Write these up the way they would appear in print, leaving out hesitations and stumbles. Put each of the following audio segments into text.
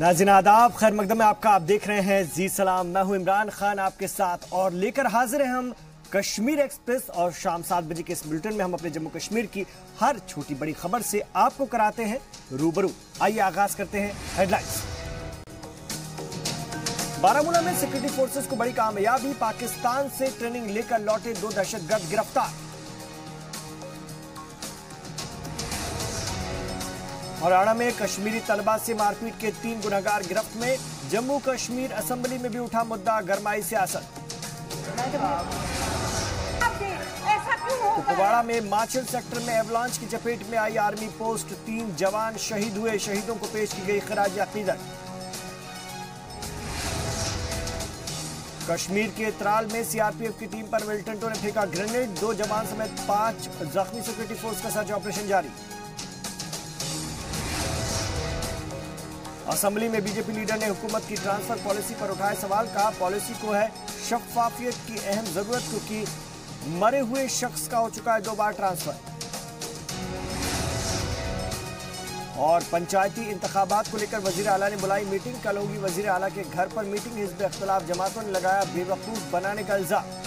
नाज़रीन आदाब, खैर मकदम में आपका। आप देख रहे हैं जी सलाम। मैं हूं इमरान खान आपके साथ और लेकर हाजिर हैं हम कश्मीर एक्सप्रेस। और शाम 7 बजे के इस बुलेटिन में हम अपने जम्मू कश्मीर की हर छोटी बड़ी खबर से आपको कराते हैं रूबरू। आइए आगाज करते हैं हेडलाइंस। बारामूला में सिक्योरिटी फोर्सेस को बड़ी कामयाबी, पाकिस्तान से ट्रेनिंग लेकर लौटे 2 दहशतगर्द गिरफ्तार। हरियाणा में कश्मीरी तलबा से मारपीट के 3 गुनहगार गिरफ्त में। जम्मू कश्मीर असेंबली में भी उठा मुद्दा, गरमाई सियासत। कुपवाड़ा में माचल सेक्टर में एवलांच की चपेट में आई आर्मी पोस्ट, 3 जवान शहीद हुए। शहीदों को पेश की गई खराज अकीदत। कश्मीर के त्राल में सीआरपीएफ की टीम पर मिलिटेंटों ने फेंका ग्रेनेड, 2 जवान समेत 5 जख्मी। सिक्योरिटी फोर्स का सर्च ऑपरेशन जारी। असेंबली में बीजेपी लीडर ने हुकूमत की ट्रांसफर पॉलिसी पर उठाए सवाल, कहा पॉलिसी को है शफाफियत की अहम जरूरत, क्योंकि मरे हुए शख्स का हो चुका है 2 बार ट्रांसफर। और पंचायती इंतखाबात को लेकर वजीर आला ने बुलाई मीटिंग, कल होगी वजीर आला के घर पर मीटिंग। हिज़्ब इख्तिलाफ जमातों ने लगाया बेवकूफ बनाने का इल्जाम।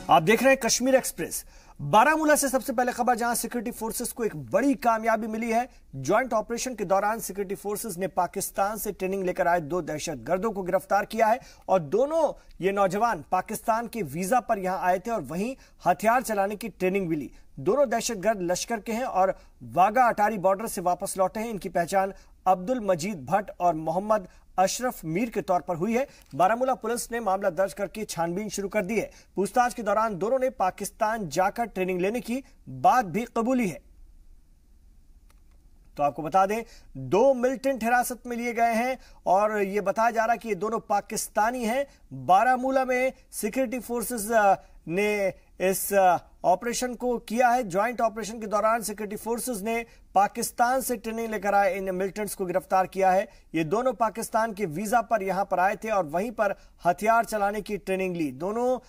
आप देख रहे हैं कश्मीर एक्सप्रेस। बारामूला से सबसे पहले खबर, जहां सिक्योरिटी फोर्सेस को एक बड़ी कामयाबी मिली है। ज्वाइंट ऑपरेशन के दौरान सिक्योरिटी फोर्सेस ने पाकिस्तान से ट्रेनिंग लेकर आए 2 दहशतगर्दों को गिरफ्तार किया है। और दोनों ये नौजवान पाकिस्तान के वीजा पर यहां आए थे और वहीं हथियार चलाने की ट्रेनिंग भी ली। दोनों दहशतगर्द लश्कर के हैं और वाघा अटारी बॉर्डर से वापस लौटे हैं। इनकी पहचान अब्दुल मजीद भट्ट और मोहम्मद अशरफ मीर के तौर पर हुई है। बारामूला पुलिस ने मामला दर्ज करके छानबीन शुरू कर दी है। पूछताछ के दौरान दोनों ने पाकिस्तान जाकर ट्रेनिंग लेने की बात भी कबूली है। तो आपको बता दें, 2 मिलिटेंट हिरासत में लिए गए हैं और यह बताया जा रहा है कि ये दोनों पाकिस्तानी हैं। बारामूला में सिक्योरिटी फोर्सेस ने इस ऑपरेशन को किया है। ज्वाइंट ऑपरेशन के दौरान सिक्योरिटी फोर्सेस ने पाकिस्तान से ट्रेनिंग लेकर आए इन मिलिटेंट्स को गिरफ्तार किया है। ये दोनों पाकिस्तान के वीजा पर यहां पर आए थे और वहीं पर हथियार चलाने की ट्रेनिंग ली। दोनों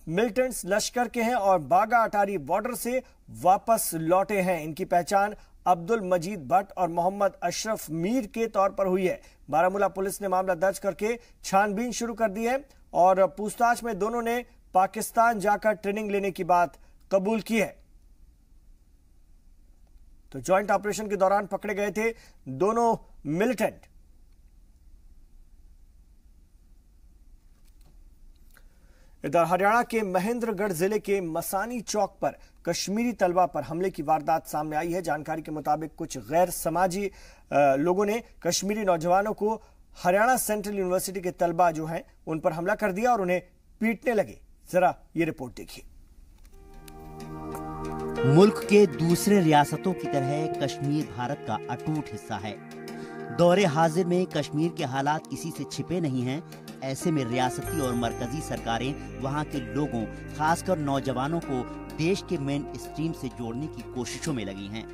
मिलिटेंट्स लश्कर के हैं और बागा अटारी बॉर्डर से वापस लौटे हैं। इनकी पहचान अब्दुल मजीद भट्ट और मोहम्मद अशरफ मीर के तौर पर हुई है। बारामूला पुलिस ने मामला दर्ज करके छानबीन शुरू कर दी है और पूछताछ में दोनों ने पाकिस्तान जाकर ट्रेनिंग लेने की बात कबूल की है। तो ज्वाइंट ऑपरेशन के दौरान पकड़े गए थे दोनों मिलिटेंट। इधर हरियाणा के महेंद्रगढ़ जिले के मसानी चौक पर कश्मीरी तलबा पर हमले की वारदात सामने आई है। जानकारी के मुताबिक कुछ गैर समाजी लोगों ने कश्मीरी नौजवानों को हरियाणा सेंट्रल यूनिवर्सिटी के तलबा जो हैं उन पर हमला कर दिया और उन्हें पीटने लगे। जरा ये रिपोर्ट देखिए। मुल्क के दूसरे रियासतों की तरह कश्मीर भारत का अटूट हिस्सा है। दौरे हाजिर में कश्मीर के हालात किसी से छिपे नहीं हैं। ऐसे में रियासती और मरकजी सरकारें वहां के लोगों, खासकर नौजवानों को देश के मेन स्ट्रीम से जोड़ने की कोशिशों में लगी हैं।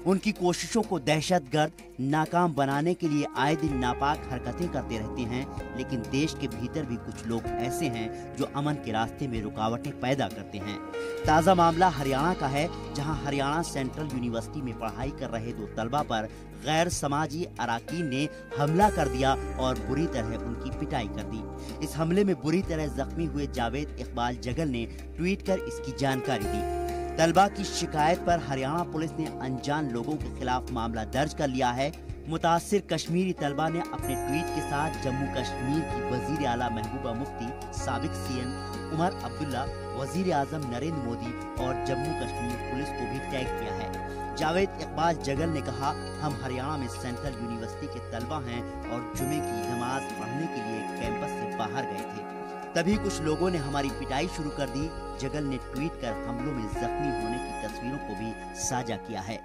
उनकी कोशिशों को दहशतगर्द नाकाम बनाने के लिए आए दिन नापाक हरकतें करते रहते हैं। लेकिन देश के भीतर भी कुछ लोग ऐसे हैं जो अमन के रास्ते में रुकावटें पैदा करते हैं। ताज़ा मामला हरियाणा का है, जहां हरियाणा सेंट्रल यूनिवर्सिटी में पढ़ाई कर रहे 2 तलबा पर गैर समाजी अराकीन ने हमला कर दिया और बुरी तरह उनकी पिटाई कर दी। इस हमले में बुरी तरह जख्मी हुए जावेद इकबाल जगल ने ट्वीट कर इसकी जानकारी दी। तलबा की शिकायत पर हरियाणा पुलिस ने अनजान लोगों के खिलाफ मामला दर्ज कर लिया है। मुतासिर कश्मीरी तलबा ने अपने ट्वीट के साथ जम्मू कश्मीर की वजीर आला महबूबा मुफ्ती, साबिक सीएम उमर अब्दुल्ला, वजीर आजम नरेंद्र मोदी और जम्मू कश्मीर पुलिस को भी टैग किया है। जावेद इकबाल जगल ने कहा, हम हरियाणा में सेंट्रल यूनिवर्सिटी के तलबा हैं और जुमे की नमाज पढ़ने के लिए कैंपस से बाहर गए थे। तभी कुछ लोगों ने हमारी पिटाई शुरू कर दी। जगल ने ट्वीट कर हमलों में जख्मी होने की तस्वीरों को भी साझा किया है।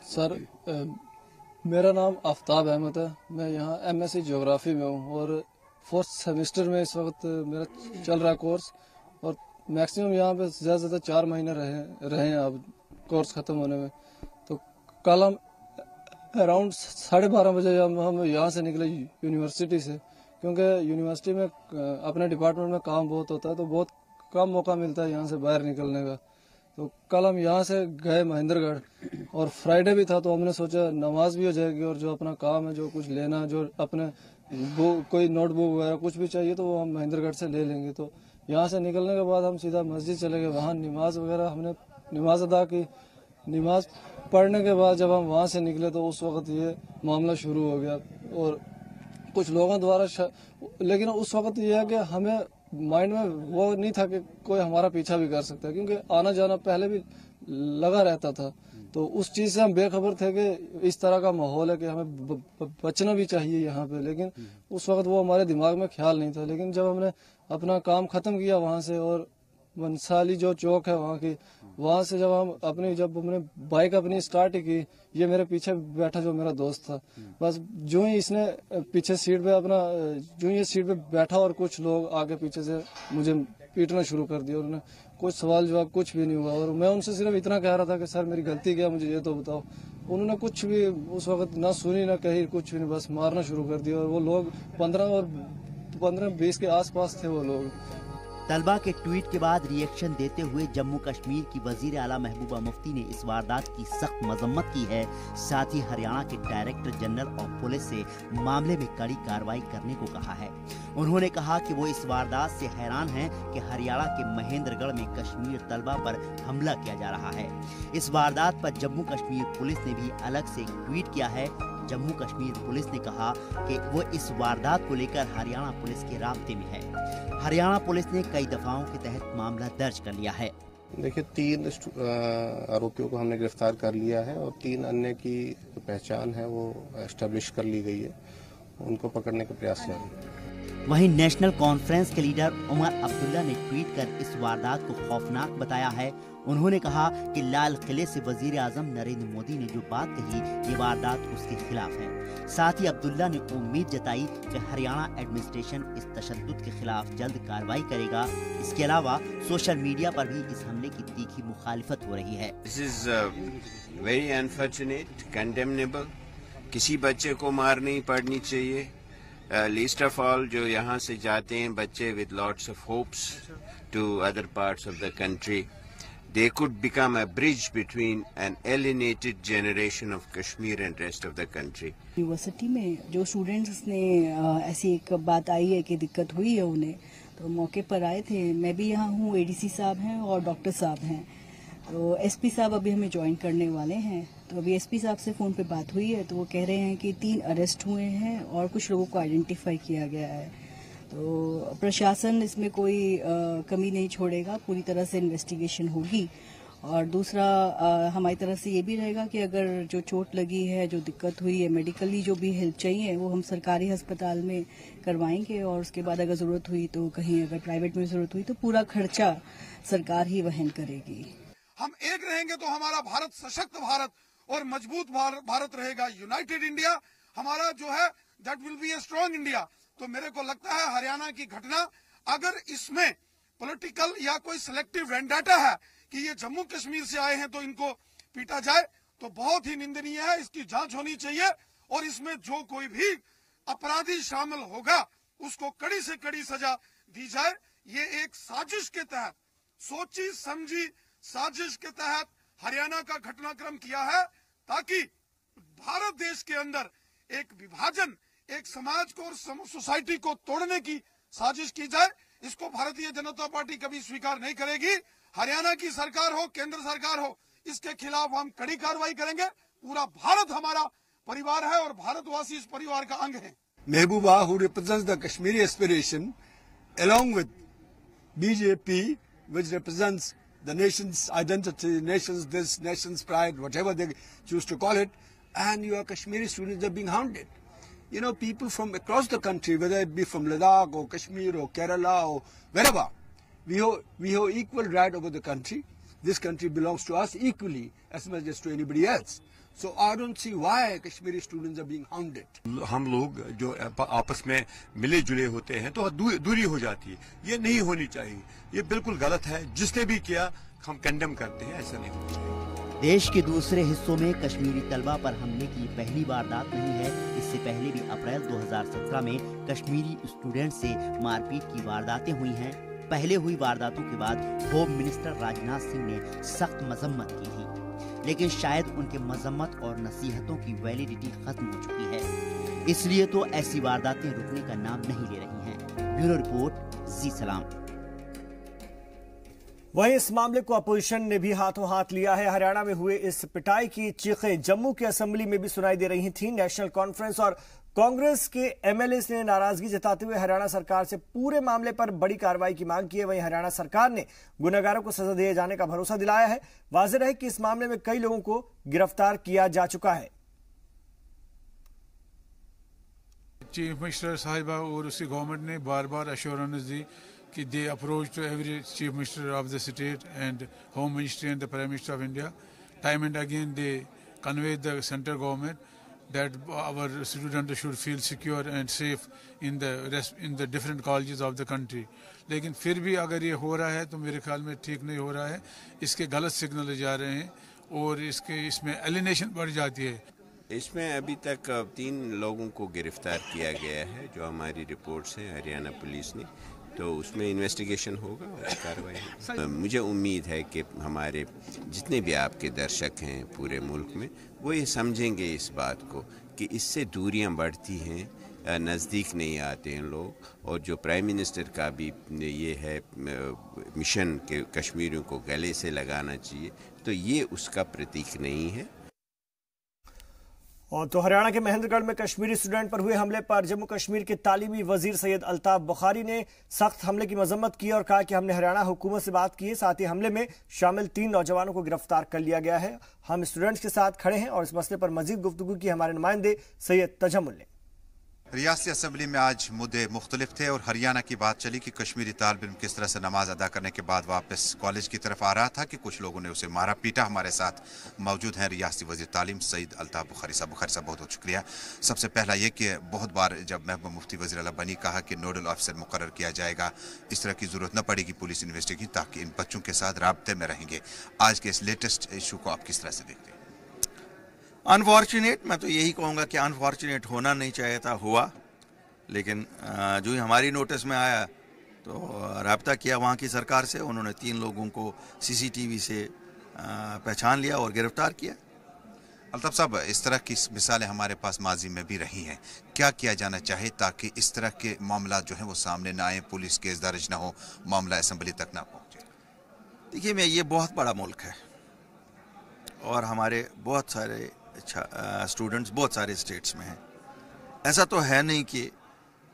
सर, मेरा नाम आफ्ताब अहमद है। मैं यहाँ एमएससी ज्योग्राफी में हूँ और 4th सेमेस्टर में इस वक्त मेरा चल रहा है कोर्स। और मैक्सिमम यहाँ पे ज़्यादा 4 महीने रहे हैं अब कोर्स ख़त्म होने में। तो कल हम अराउंड 12:30 बजे हम यहाँ से निकले यूनिवर्सिटी से, क्योंकि यूनिवर्सिटी में अपने डिपार्टमेंट में काम बहुत होता है तो बहुत कम मौका मिलता है यहाँ से बाहर निकलने का। तो कल हम यहाँ से गए महेंद्रगढ़ और फ्राइडे भी था, तो हमने सोचा नमाज भी हो जाएगी और जो अपना काम है, जो कुछ लेना, जो अपने कोई नोटबुक वगैरह कुछ भी चाहिए तो वो हम महेंद्रगढ़ से ले लेंगे। तो यहाँ से निकलने के बाद हम सीधा मस्जिद चले गए, वहाँ नमाज वगैरह हमने नमाज अदा की। नमाज पढ़ने के बाद जब हम वहाँ से निकले तो उस वक्त ये मामला शुरू हो गया और कुछ लोगों द्वारा लेकिन उस वक्त ये है कि हमें माइंड में वो नहीं था कि कोई हमारा पीछा भी कर सकता है, क्योंकि आना जाना पहले भी लगा रहता था। तो उस चीज से हम बेखबर थे कि इस तरह का माहौल है कि हमें बचना भी चाहिए यहाँ पे, लेकिन उस वक्त वो हमारे दिमाग में ख्याल नहीं था। लेकिन जब हमने अपना काम खत्म किया वहाँ से और मंसाली जो चौक है वहाँ की, वहाँ से जब हमने बाइक अपनी स्टार्ट की, ये मेरे पीछे बैठा जो मेरा दोस्त था, बस जो ही इसने पीछे सीट पे जो ही सीट पे बैठा और कुछ लोग आगे पीछे से मुझे पीटना शुरू कर दिया। उन्होंने कुछ सवाल जवाब कुछ भी नहीं हुआ और मैं उनसे सिर्फ इतना कह रहा था कि सर मेरी गलती क्या, मुझे ये तो बताओ। उन्होंने कुछ भी उस वक्त ना सुनी ना कही, कुछ भी नहीं, बस मारना शुरू कर दिया। और वो लोग 15-20 के आसपास थे वो लोग। तलबा के ट्वीट के बाद रिएक्शन देते हुए जम्मू कश्मीर की वजीर आला महबूबा मुफ्ती ने इस वारदात की सख्त मजम्मत की है। साथ ही हरियाणा के डायरेक्टर जनरल ऑफ पुलिस से मामले में कड़ी कार्रवाई करने को कहा है। उन्होंने कहा कि वो इस वारदात से हैरान हैं कि हरियाणा के महेंद्रगढ़ में कश्मीर तलबा पर हमला किया जा रहा है। इस वारदात पर जम्मू कश्मीर पुलिस ने भी अलग से ट्वीट किया है। जम्मू कश्मीर पुलिस ने कहा कि वो इस वारदात को लेकर हरियाणा पुलिस के राब्ते में है। हरियाणा पुलिस ने कई दफाओं के तहत मामला दर्ज कर लिया है। देखिए, 3 आरोपियों को हमने गिरफ्तार कर लिया है और 3 अन्य की पहचान है वो एस्टेब्लिश कर ली गई है, उनको पकड़ने के प्रयास जारी है। वहीं नेशनल कॉन्फ्रेंस के लीडर उमर अब्दुल्ला ने ट्वीट कर इस वारदात को खौफनाक बताया है। उन्होंने कहा कि लाल किले से वजीर आजम नरेंद्र मोदी ने जो बात कही, ये वारदात उसके खिलाफ है। साथ ही अब्दुल्ला ने उम्मीद जताई कि हरियाणा एडमिनिस्ट्रेशन इस तशद्दुद के खिलाफ जल्द कार्रवाई करेगा। इसके अलावा सोशल मीडिया पर भी इस हमले की तीखी मुखालिफत हो रही है। This is very unfortunate, condemnable. किसी बच्चे को मार नहीं पड़नी चाहिए। लीस्ट ऑफ ऑल जो यहाँ से जाते हैं बच्चे with lots of hopes to other parts of the country, they could become a bridge between an alienated generation of Kashmir and rest of the country. University में जो स्टूडेंट्स ने ऐसी एक बात आई है कि दिक्कत हुई है उन्हें, तो मौके पर आए थे। मैं भी यहाँ हूँ, एडीसी साहब हैं और डॉक्टर साहब हैं, तो एसपी साहब अभी हमें ज्वाइन करने वाले हैं। तो अभी एसपी साहब से फ़ोन पे बात हुई है, तो वो कह रहे हैं कि 3 अरेस्ट हुए हैं और कुछ लोगों को आइडेंटिफाई किया गया है। तो प्रशासन इसमें कोई कमी नहीं छोड़ेगा, पूरी तरह से इन्वेस्टिगेशन होगी। और दूसरा हमारी तरफ से ये भी रहेगा कि अगर जो चोट लगी है, जो दिक्कत हुई है, मेडिकली जो भी हेल्प चाहिए वो हम सरकारी अस्पताल में करवाएंगे और उसके बाद अगर ज़रूरत हुई तो कहीं अगर प्राइवेट में ज़रूरत हुई तो पूरा खर्चा सरकार ही वहन करेगी। हम एक रहेंगे तो हमारा भारत सशक्त भारत और मजबूत भारत रहेगा। यूनाइटेड इंडिया हमारा जो है that will be a strong India. तो मेरे को लगता है हरियाणा की घटना, अगर इसमें पॉलिटिकल या कोई सिलेक्टिव वेंडाटा है कि ये जम्मू कश्मीर से आए हैं तो इनको पीटा जाए, तो बहुत ही निंदनीय है। इसकी जांच होनी चाहिए और इसमें जो कोई भी अपराधी शामिल होगा उसको कड़ी से कड़ी सजा दी जाए। ये एक साजिश के तहत, सोची समझी साजिश के तहत हरियाणा का घटनाक्रम किया है, ताकि भारत देश के अंदर एक विभाजन, एक समाज को और सोसाइटी को तोड़ने की साजिश की जाए। इसको भारतीय जनता पार्टी कभी स्वीकार नहीं करेगी। हरियाणा की सरकार हो, केंद्र सरकार हो, इसके खिलाफ हम कड़ी कार्रवाई करेंगे। पूरा भारत हमारा परिवार है और भारतवासी इस परिवार का अंग है। Mehbooba, who represents the Kashmiri aspiration, along with BJP, which represents the nation's identity, nation's this, nation's pride, whatever they choose to call it, and your Kashmiri students are being hounded. You know, people from across the country, whether it be from Ladakh or Kashmir or Kerala or wherever, we have equal right over the country. This country belongs to us equally as much as to anybody else. So I don't see why Kashmiri students are being hounded. हम लोग जो आपस में मिले जुले होते हैं तो दूरी हो जाती है, ये नहीं होनी चाहिए, ये बिल्कुल गलत है। जिसने भी किया हम कंडेम करते हैं, ऐसा नहीं होना चाहिए। देश के दूसरे हिस्सों में कश्मीरी तलबा पर हमले की पहली वारदात नहीं है। इससे पहले भी अप्रैल 2017 में कश्मीरी स्टूडेंट से मारपीट की वारदातें हुई हैं। पहले हुई वारदातों के बाद होम मिनिस्टर राजनाथ सिंह ने सख्त मजम्मत की थी, लेकिन शायद उनके मजम्मत और नसीहतों की वैलिडिटी खत्म हो चुकी है, इसलिए तो ऐसी वारदातें रुकने का नाम नहीं ले रही हैं। ब्यूरो रिपोर्ट, जी सलाम। वहीं इस मामले को अपोजिशन ने भी हाथों हाथ लिया है। हरियाणा में हुए इस पिटाई की चीखें जम्मू के असेंबली में भी सुनाई दे रही थीं। नेशनल कॉन्फ्रेंस और कांग्रेस के एमएलए ने नाराजगी जताते हुए हरियाणा सरकार से पूरे मामले पर बड़ी कार्रवाई की मांग की है। वहीं हरियाणा सरकार ने गुनहगारों को सजा दिए जाने का भरोसा दिलाया है। वाज़ेह है कि इस मामले में कई लोगों को गिरफ्तार किया जा चुका है। चीफ मिनिस्टर साहिबा और उसकी गवर्नमेंट ने बार बार एश्योरेंस दी कि they approach to every chief minister of the state and home ministry and the prime minister of India. Time and again they convey the central government that our students should feel secure and safe in the different colleges of the country. लेकिन फिर भी अगर ये हो रहा है तो मेरे ख्याल में ठीक नहीं हो रहा है। इसके गलत सिग्नल जा रहे हैं और इसमें एलिनेशन बढ़ जाती है। इसमें अभी तक 3 लोगों को गिरफ्तार किया गया है जो हमारी रिपोर्ट्स हैं हरियाणा पुलिस ने, तो उसमें इन्वेस्टिगेशन होगा और कार्रवाई। मुझे उम्मीद है कि हमारे जितने भी आपके दर्शक हैं पूरे मुल्क में वो ये समझेंगे इस बात को कि इससे दूरियां बढ़ती हैं, नज़दीक नहीं आते हैं लोग, और जो प्राइम मिनिस्टर का भी ये है मिशन के कश्मीरियों को गले से लगाना चाहिए, तो ये उसका प्रतीक नहीं है। और तो हरियाणा के महेंद्रगढ़ में कश्मीरी स्टूडेंट पर हुए हमले पर जम्मू कश्मीर के तालीमी वजीर सैयद अल्ताफ बुखारी ने सख्त हमले की मजम्मत की और कहा कि हमने हरियाणा हुकूमत से बात की है। साथ ही हमले में शामिल 3 नौजवानों को गिरफ्तार कर लिया गया है। हम स्टूडेंट्स के साथ खड़े हैं और इस मसले पर मजीद गुफ्तगू की हमारे नुमाइंदे सैयद तजम्मुल ने। रियासती असम्बली में आज मुद्दे मुख्तलिफ थे और हरियाणा की बात चली कि कश्मीरी तालिब इल्म किस तरह से नमाज अदा करने के बाद वापस कॉलेज की तरफ आ रहा था कि कुछ लोगों ने उसे मारा पीटा। हमारे साथ मौजूद हैं रियासती वज़ीर तालीम सैयद अल्ताफ बुखारी साहब। बुखारी साहब बहुत बहुत शुक्रिया। सबसे पहला ये कि बहुत बार जब महबूबा मुफ्ती वज़ीर आला बनी कहा कि नोडल ऑफिसर मुकर्रर किया जाएगा, इस तरह की ज़रूरत न पड़ेगी पुलिस इन्वेस्टिगेशन, ताकि इन बच्चों के साथ राब्ते में रहेंगे। आज के इस लेटेस्ट इशू को आप किस तरह से देखते हैं? अनफॉर्चुनेट, मैं तो यही कहूँगा कि अनफॉर्चुनेट होना नहीं चाहिए था, हुआ। लेकिन जो ही हमारी नोटिस में आया तो राब्ता किया वहाँ की सरकार से, उन्होंने 3 लोगों को सीसीटीवी से पहचान लिया और गिरफ्तार किया। अल्ताफ साहब, इस तरह की मिसालें हमारे पास माजी में भी रही हैं, क्या किया जाना चाहिए ताकि इस तरह के मामला जो हैं वो सामने ना आए, पुलिस केस दर्ज ना हो, मामला असम्बली तक ना पहुँचे? देखिए, ये बहुत बड़ा मुल्क है और हमारे बहुत सारे स्टूडेंट्स बहुत सारे स्टेट्स में हैं। ऐसा तो है नहीं कि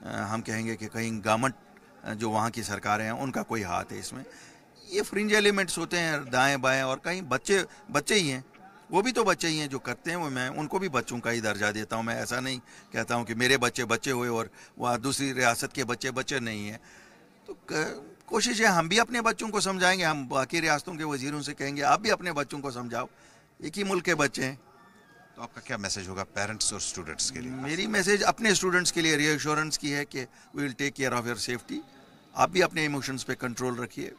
हम कहेंगे कि कहीं गवर्नमेंट जो वहाँ की सरकारें हैं उनका कोई हाथ है इसमें। ये फ्रिंज एलिमेंट्स होते हैं दाएं बाएं, और कहीं बच्चे ही हैं, वो भी तो बच्चे ही हैं जो करते हैं। वो मैं उनको भी बच्चों का ही दर्जा देता हूँ। मैं ऐसा नहीं कहता हूँ कि मेरे बच्चे हुए और वहाँ दूसरी रियासत के बच्चे नहीं हैं। तो कोशिश है हम भी अपने बच्चों को समझाएंगे, हम बाकी रियासतों के वजीरों से कहेंगे आप भी अपने बच्चों को समझाओ, एक ही मुल्क के बच्चे हैं। तो आपका क्या मैसेज होगा पेरेंट्स और स्टूडेंट्स के लिए? मेरी मैसेज अपने स्टूडेंट्स के लिए रीअश्योरेंस की है कि we will take care of your safety. आप भी अपने इमोशंस पे कंट्रोल रखिए,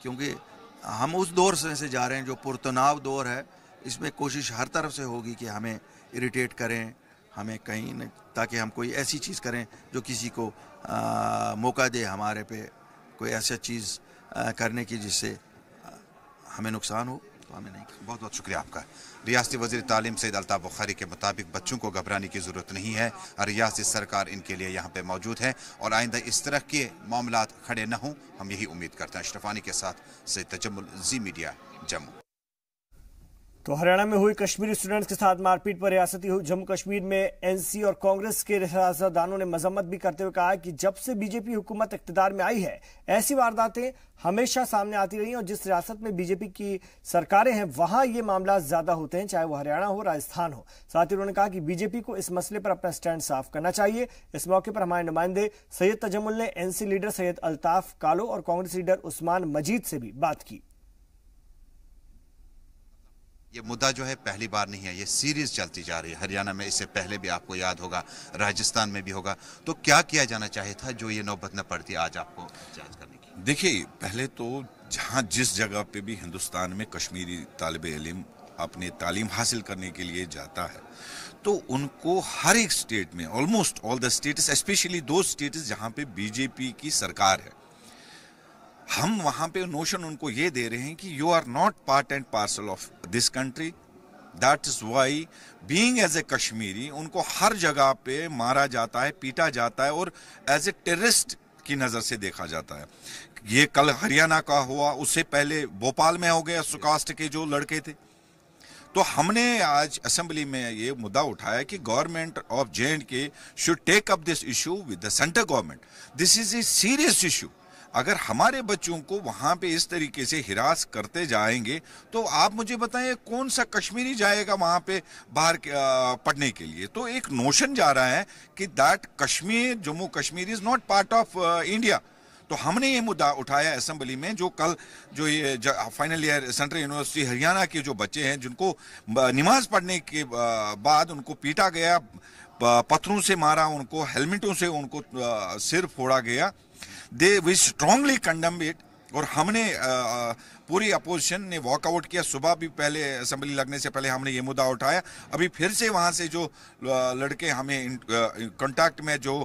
क्योंकि हम उस दौर से जा रहे हैं जो पुरतनाव दौर है। इसमें कोशिश हर तरफ से होगी कि हमें इरिटेट करें, हमें कहीं न, ताकि हम कोई ऐसी चीज़ करें जो किसी को मौका दे हमारे पे कोई ऐसा चीज़ करने की जिससे हमें नुकसान हो, तो हमें नहीं। बहुत बहुत शुक्रिया आपका। रियासती वज़ीर तालीम सैयद अल्ताफ बुखारी के मुताबिक बच्चों को घबराने की ज़रूरत नहीं है, रियासती सरकार इनके लिए यहाँ पे मौजूद है और आइंदा इस तरह के मामला खड़े न हों, हम यही उम्मीद करते हैं। अशरफानी के साथ सैयद तजम्मुल, जी मीडिया, जम्मू। तो हरियाणा में हुई कश्मीरी स्टूडेंट्स के साथ मारपीट पर रियासती जम्मू कश्मीर में एनसी और कांग्रेस के सियासतदानों ने मजम्मत भी करते हुए कहा कि जब से बीजेपी हुकूमत इख्तिदार में आई है ऐसी वारदातें हमेशा सामने आती रही और जिस रियासत में बीजेपी की सरकारें हैं वहां ये मामला ज्यादा होते हैं, चाहे वो हरियाणा हो, राजस्थान हो। साथ ही उन्होंने कहा कि बीजेपी को इस मसले पर अपना स्टैंड साफ करना चाहिए। इस मौके पर हमारे नुमाइंदे सैयद तजम्मुल ने एनसी लीडर सैयद अल्ताफ कालो और कांग्रेस लीडर उस्मान मजीद से भी बात की। ये मुद्दा जो है पहली बार नहीं है, ये सीरीज चलती जा रही है। हरियाणा में इससे पहले भी आपको याद होगा, राजस्थान में भी होगा। तो क्या किया जाना चाहिए था जो ये नौबत न पड़ती आज आपको जांच करने की? देखिए, पहले तो जहां जिस जगह पे भी हिंदुस्तान में कश्मीरी तालिब इल्म अपने तालीम हासिल करने के लिए जाता है तो उनको हर एक स्टेट में, almost all the states, specially दो स्टेट्स जहां पे बीजेपी की सरकार है, हम वहां पे नोशन उनको ये दे रहे हैं कि you are not part and parcel of this country. That is why being as a Kashmiri उनको हर जगह पे मारा जाता है, पीटा जाता है और एज ए टेररिस्ट की नजर से देखा जाता है। ये कल हरियाणा का हुआ, उससे पहले भोपाल में हो गया सुकास्ट के जो लड़के थे। तो हमने आज असेंबली में ये मुद्दा उठाया कि government of J&K should take up this issue with the centre government. This is a serious issue. अगर हमारे बच्चों को वहां पे इस तरीके से हिरास करते जाएंगे तो आप मुझे बताएं कौन सा कश्मीरी जाएगा वहां पे बाहर पढ़ने के लिए। तो एक नोशन जा रहा है कि that Kashmir, Jammu Kashmir is not part of India. तो हमने ये मुद्दा उठाया असेंबली में, जो कल जो ये final year central university Haryana के जो बच्चे हैं जिनको नमाज पढ़ने के बाद उनको पीटा गया, पत्थरों से मारा, उनको हेलमेटों से उनको सिर फोड़ा गया, वी स्ट्रांगली कंडेम इट। और हमने पूरी अपोजिशन ने वॉकआउट किया। सुबह भी पहले असेंबली लगने से पहले हमने ये मुद्दा उठाया। अभी फिर से वहाँ से जो लड़के हमें कांटेक्ट में जो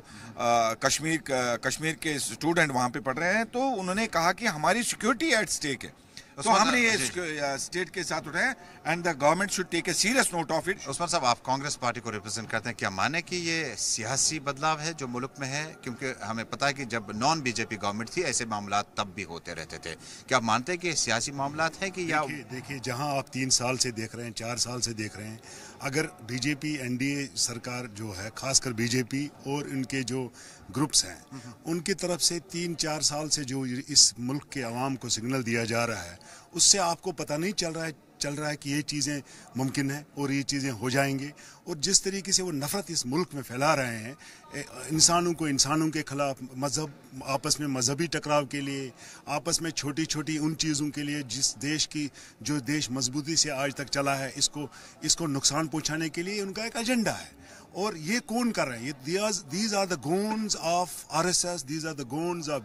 कश्मीर के स्टूडेंट वहाँ पे पढ़ रहे हैं, तो उन्होंने कहा कि हमारी सिक्योरिटी एट स्टेक है। तो हमने ये स्टेट के साथ उठाया and the government should take a serious note of it. Usman Sahab, आप कांग्रेस पार्टी को रिप्रेजेंट करते हैं, क्या माने कि ये सियासी बदलाव है जो मुल्क में है? क्योंकि हमें पता है कि जब नॉन बीजेपी गवर्नमेंट थी ऐसे मामला तब भी होते रहते थे। क्या आप मानते हैं कि सियासी मामला है कि या देखिए जहां आप 3 साल से देख रहे हैं, 4 साल से देख रहे हैं, अगर बीजेपी एनडीए सरकार जो है, खासकर बीजेपी और इनके जो ग्रुप्स हैं, उनकी तरफ से 3-4 साल से जो इस मुल्क के अवाम को सिग्नल दिया जा रहा है, उससे आपको पता नहीं चल रहा है कि ये चीज़ें मुमकिन है और ये चीज़ें हो जाएंगी। और जिस तरीके से वो नफरत इस मुल्क में फैला रहे हैं, इंसानों के खिलाफ, मजहब, आपस में मजहबी टकराव के लिए, आपस में छोटी छोटी उन चीज़ों के लिए जो देश मजबूती से आज तक चला है, इसको नुकसान पहुंचाने के लिए उनका एक एजेंडा है। और ये कौन कर रहे हैं? These are the goons of RSS, these are the goons of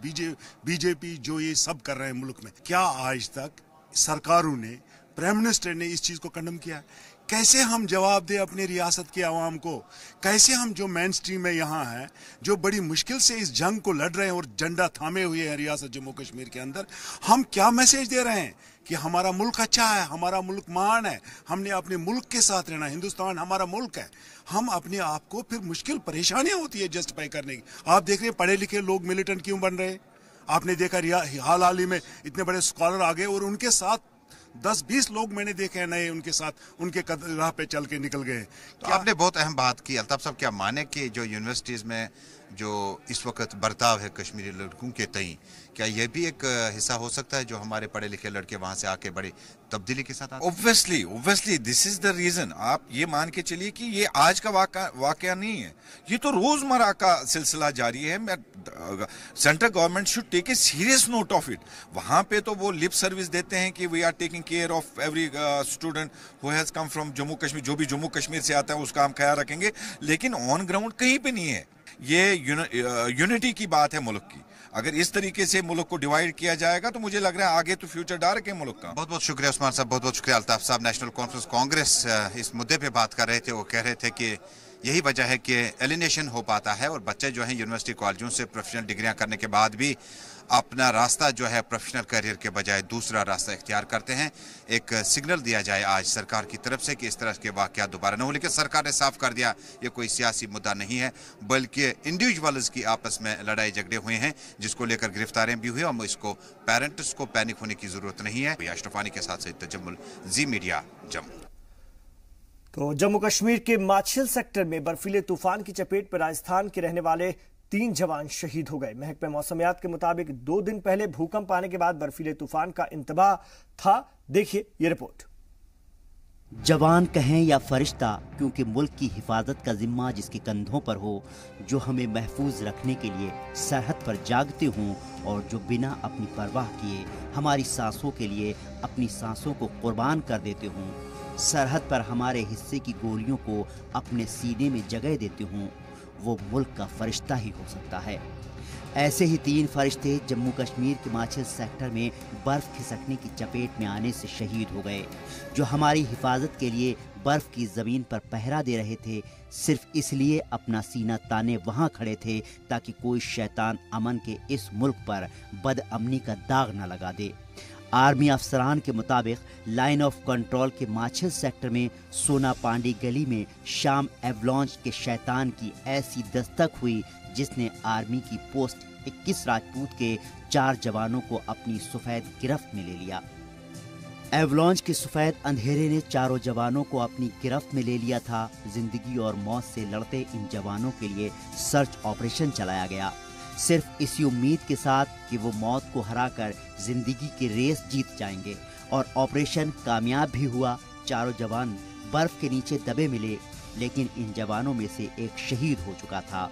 BJP, जो ये सब कर रहे हैं मुल्क में। क्या आज तक सरकारों ने, प्राइम मिनिस्टर ने इस चीज को कंडम किया? कैसे हम जवाब दें अपनी रियासत के आवाम को? कैसे हम जो मेन स्ट्रीम में यहाँ हैं, जो बड़ी मुश्किल से इस जंग को लड़ रहे हैं और झंडा थामे हुए हैं रियासत जम्मू कश्मीर के अंदर, हम क्या मैसेज दे रहे हैं कि हमारा मुल्क अच्छा है, हमारा मुल्क महान है, हमने अपने मुल्क के साथ रहना, हिंदुस्तान हमारा मुल्क है। हम अपने आप को फिर मुश्किल परेशानियां होती है जस्टिफाई करने की। आप देख रहे हैं पढ़े लिखे लोग मिलिटेंट क्यों बन रहे हैं? आपने देखा हाल ही में इतने बड़े स्कॉलर आ गए और उनके साथ 10-20 लोग मैंने देखे हैं नए, उनके साथ उनके राह पे चल के निकल गए। तो आपने बहुत अहम बात की अल्ताफ साहब, क्या माने कि जो यूनिवर्सिटीज में जो इस वक्त बर्ताव है कश्मीरी लड़कों के तई, क्या यह भी एक हिस्सा हो सकता है जो हमारे पढ़े लिखे लड़के वहां से आके बड़ी तब्दीली के साथ आते हैं? Obviously this is the reason. आप ये मान के चलिए कि ये आज का वाकया नहीं है, ये तो रोजमर्रा का सिलसिला जारी है। Central government should take a serious note of it. वहां पे तो वो लिप सर्विस देते हैं कि we are taking care of every student who has come from Jammu Kashmir, जो भी जम्मू कश्मीर से आता है उसका हम ख्याल रखेंगे, लेकिन ऑन ग्राउंड कहीं पे नहीं है। ये यूनिटी की बात है मुल्क की। अगर इस तरीके से मुल्क को डिवाइड किया जाएगा तो मुझे लग रहा है आगे तो फ्यूचर डार्क है मुल्क का। बहुत बहुत शुक्रिया उस्मान साहब, बहुत बहुत शुक्रिया अल्ताफ साहब। नेशनल कॉन्फ्रेंस कांग्रेस इस मुद्दे पे बात कर रहे थे। वो कह रहे थे कि यही वजह है कि एलिनेशन हो पाता है और बच्चे जो हैं यूनिवर्सिटी कॉलेजों से प्रोफेशनल डिग्रियां करने के बाद भी अपना रास्ता जो है प्रोफेशनल करियर के बजाय दूसरा रास्ता इख्तियार करते हैं। एक सिग्नल दिया जाए आज सरकार की तरफ से कि इस तरह के वाक़यात दोबारा न हो। लेकिन सरकार ने साफ कर दिया ये कोई सियासी मुद्दा नहीं है, बल्कि इंडिविजुअल्स की आपस में लड़ाई झगड़े हुए हैं जिसको लेकर गिरफ्तारियां भी हुई और इसको पेरेंट्स को पैनिक होने की जरूरत नहीं है। अशरफानी के साथ तजम्मुल, जी मीडिया, जम्मू। तो जम्मू कश्मीर के माछिल सेक्टर में बर्फीले तूफान की चपेट में राजस्थान के रहने वाले 3 जवान शहीद हो गए। महकमे मौसमियात के मुताबिक 2 दिन पहले भूकंप आने के बाद बर्फीले तूफान का इंतबाह था। देखिए ये रिपोर्ट। जवान कहें या फरिश्ता, क्योंकि मुल्क की हिफाजत का जिम्मा जिसके कंधों पर हो, जो हमें महफूज रखने के लिए सरहद पर जागते हों और जो बिना अपनी परवाह किए हमारी सांसों के लिए अपनी सांसों को कुर्बान कर देते हों, सरहद पर हमारे हिस्से की गोलियों को अपने सीने में जगह देते हों, वो मुल्क का फरिश्ता ही हो सकता है। ऐसे ही 3 फरिश्ते जम्मू कश्मीर के माछिल सेक्टर में बर्फ खिसकने की चपेट में आने से शहीद हो गए, जो हमारी हिफाजत के लिए बर्फ की जमीन पर पहरा दे रहे थे, सिर्फ इसलिए अपना सीना ताने वहां खड़े थे ताकि कोई शैतान अमन के इस मुल्क पर बदअमनी का दाग न लगा दे। आर्मी अफसरान के मुताबिक लाइन ऑफ कंट्रोल के माछिल सेक्टर में सोना पांडी गली में शाम एवलॉन्च के शैतान की ऐसी दस्तक हुई जिसने आर्मी की पोस्ट 21 राजपूत के 4 जवानों को अपनी सफेद गिरफ्त में ले लिया। एवलॉन्च के सफेद अंधेरे ने चारों जवानों को अपनी गिरफ्त में ले लिया था। जिंदगी और मौत से लड़ते इन जवानों के लिए सर्च ऑपरेशन चलाया गया, सिर्फ इसी उम्मीद के साथ कि वो मौत को हराकर जिंदगी की रेस जीत जाएंगे। और ऑपरेशन कामयाब भी हुआ। चारों जवान बर्फ के नीचे दबे मिले, लेकिन इन जवानों में से एक शहीद हो चुका था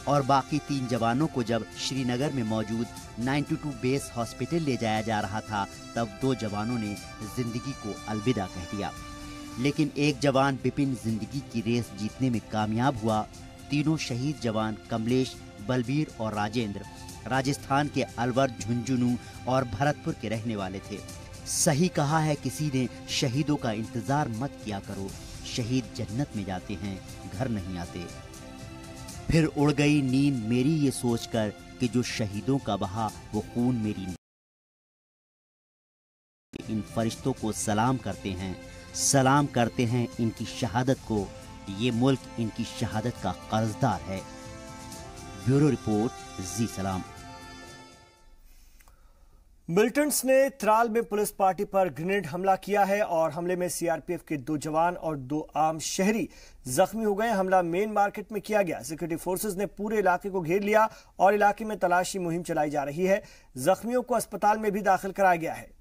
और बाकी 3 जवानों को जब श्रीनगर में मौजूद 92 बेस हॉस्पिटल ले जाया जा रहा था, तब 2 जवानों ने जिंदगी को अलविदा कह दिया। लेकिन एक जवान बिपिन जिंदगी की रेस जीतने में कामयाब हुआ। तीनों शहीद जवान कमलेश, बलबीर और राजेंद्र राजस्थान के अलवर, झुंझुनू और भरतपुर के रहने वाले थे। सही कहा है किसी ने, शहीदों का इंतजार मत किया करो, शहीद जन्नत में जाते हैं, घर नहीं आते। फिर उड़ गई नींद मेरी ये सोचकर कि जो शहीदों का बहा वो खून मेरी। इन फरिश्तों को सलाम करते हैं, सलाम करते हैं इनकी शहादत को। ये मुल्क इनकी शहादत का कर्जदार है। ब्यूरो रिपोर्ट, जी सलाम। मिलिटेंट्स ने त्राल में पुलिस पार्टी पर ग्रेनेड हमला किया है और हमले में सीआरपीएफ के 2 जवान और 2 आम शहरी जख्मी हो गए। हमला मेन मार्केट में किया गया। सिक्योरिटी फोर्सेस ने पूरे इलाके को घेर लिया और इलाके में तलाशी मुहिम चलाई जा रही है। जख्मियों को अस्पताल में भी दाखिल कराया गया है।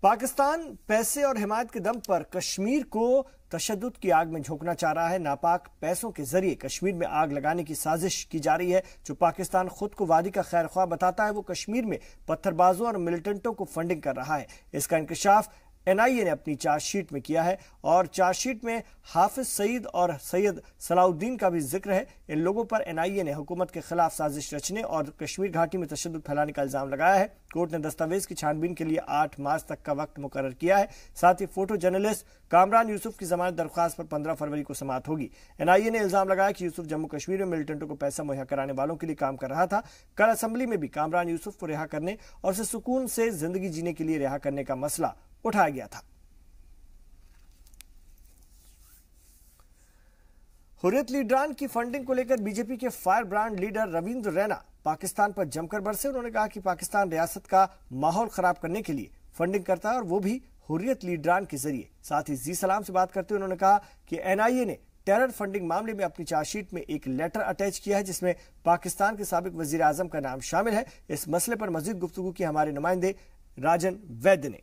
पाकिस्तान पैसे और हिमायत के दम पर कश्मीर को तशद्दुद की आग में झोंकना चाह रहा है। नापाक पैसों के जरिए कश्मीर में आग लगाने की साजिश की जा रही है। जो पाकिस्तान खुद को वादी का खैर ख्वाह बताता है, वो कश्मीर में पत्थरबाजों और मिलिटेंटों को फंडिंग कर रहा है। इसका इंकशाफ एनआईए ने अपनी चार्जशीट में किया है और चार्जशीट में हाफिज सईद और सैयद सलाउद्दीन का भी जिक्र है। इन लोगों पर एनआईए ने हुकूमत के खिलाफ साजिश रचने और कश्मीर घाटी में तशद्दुद फैलाने का इल्जाम लगाया है। कोर्ट ने दस्तावेज की छानबीन के लिए 8 मार्च तक का वक्त मुकर्रर किया है। साथ ही फोटो जर्नलिस्ट कामरान यूसुफ की जमानत दरख्वास्त पर 15 फरवरी को समाअत होगी। एनआईए ने इल्जाम लगाया कि यूसुफ जम्मू कश्मीर में मिलिटेंटों को पैसा मुहैया कराने वालों के लिए काम कर रहा था। कल असेंबली में भी कामरान यूसुफ को रिहा करने और उसे सुकून से जिंदगी जीने के लिए रिहा करने का मसला उठाया गया था। हुर्रियत लीडरान की फंडिंग को लेकर बीजेपी के fire brand leader Ravindra Raina Pakistan पर जमकर बरसे। उन्होंने कहा कि पाकिस्तान रियासत का माहौल खराब करने के लिए फंडिंग करता है और वो भी हुर्रियत लीडरान के जरिए। साथ ही जी सलाम से बात करते हुए उन्होंने कहा कि एनआईए ने टेरर फंडिंग मामले में अपनी चार्जशीट में एक लेटर अटैच किया है जिसमें पाकिस्तान के साबिक वजीर आजम का नाम शामिल है। इस मसले पर मजीद गुफ्तगू की हमारे नुमाइंदे राजन वैद्य ने।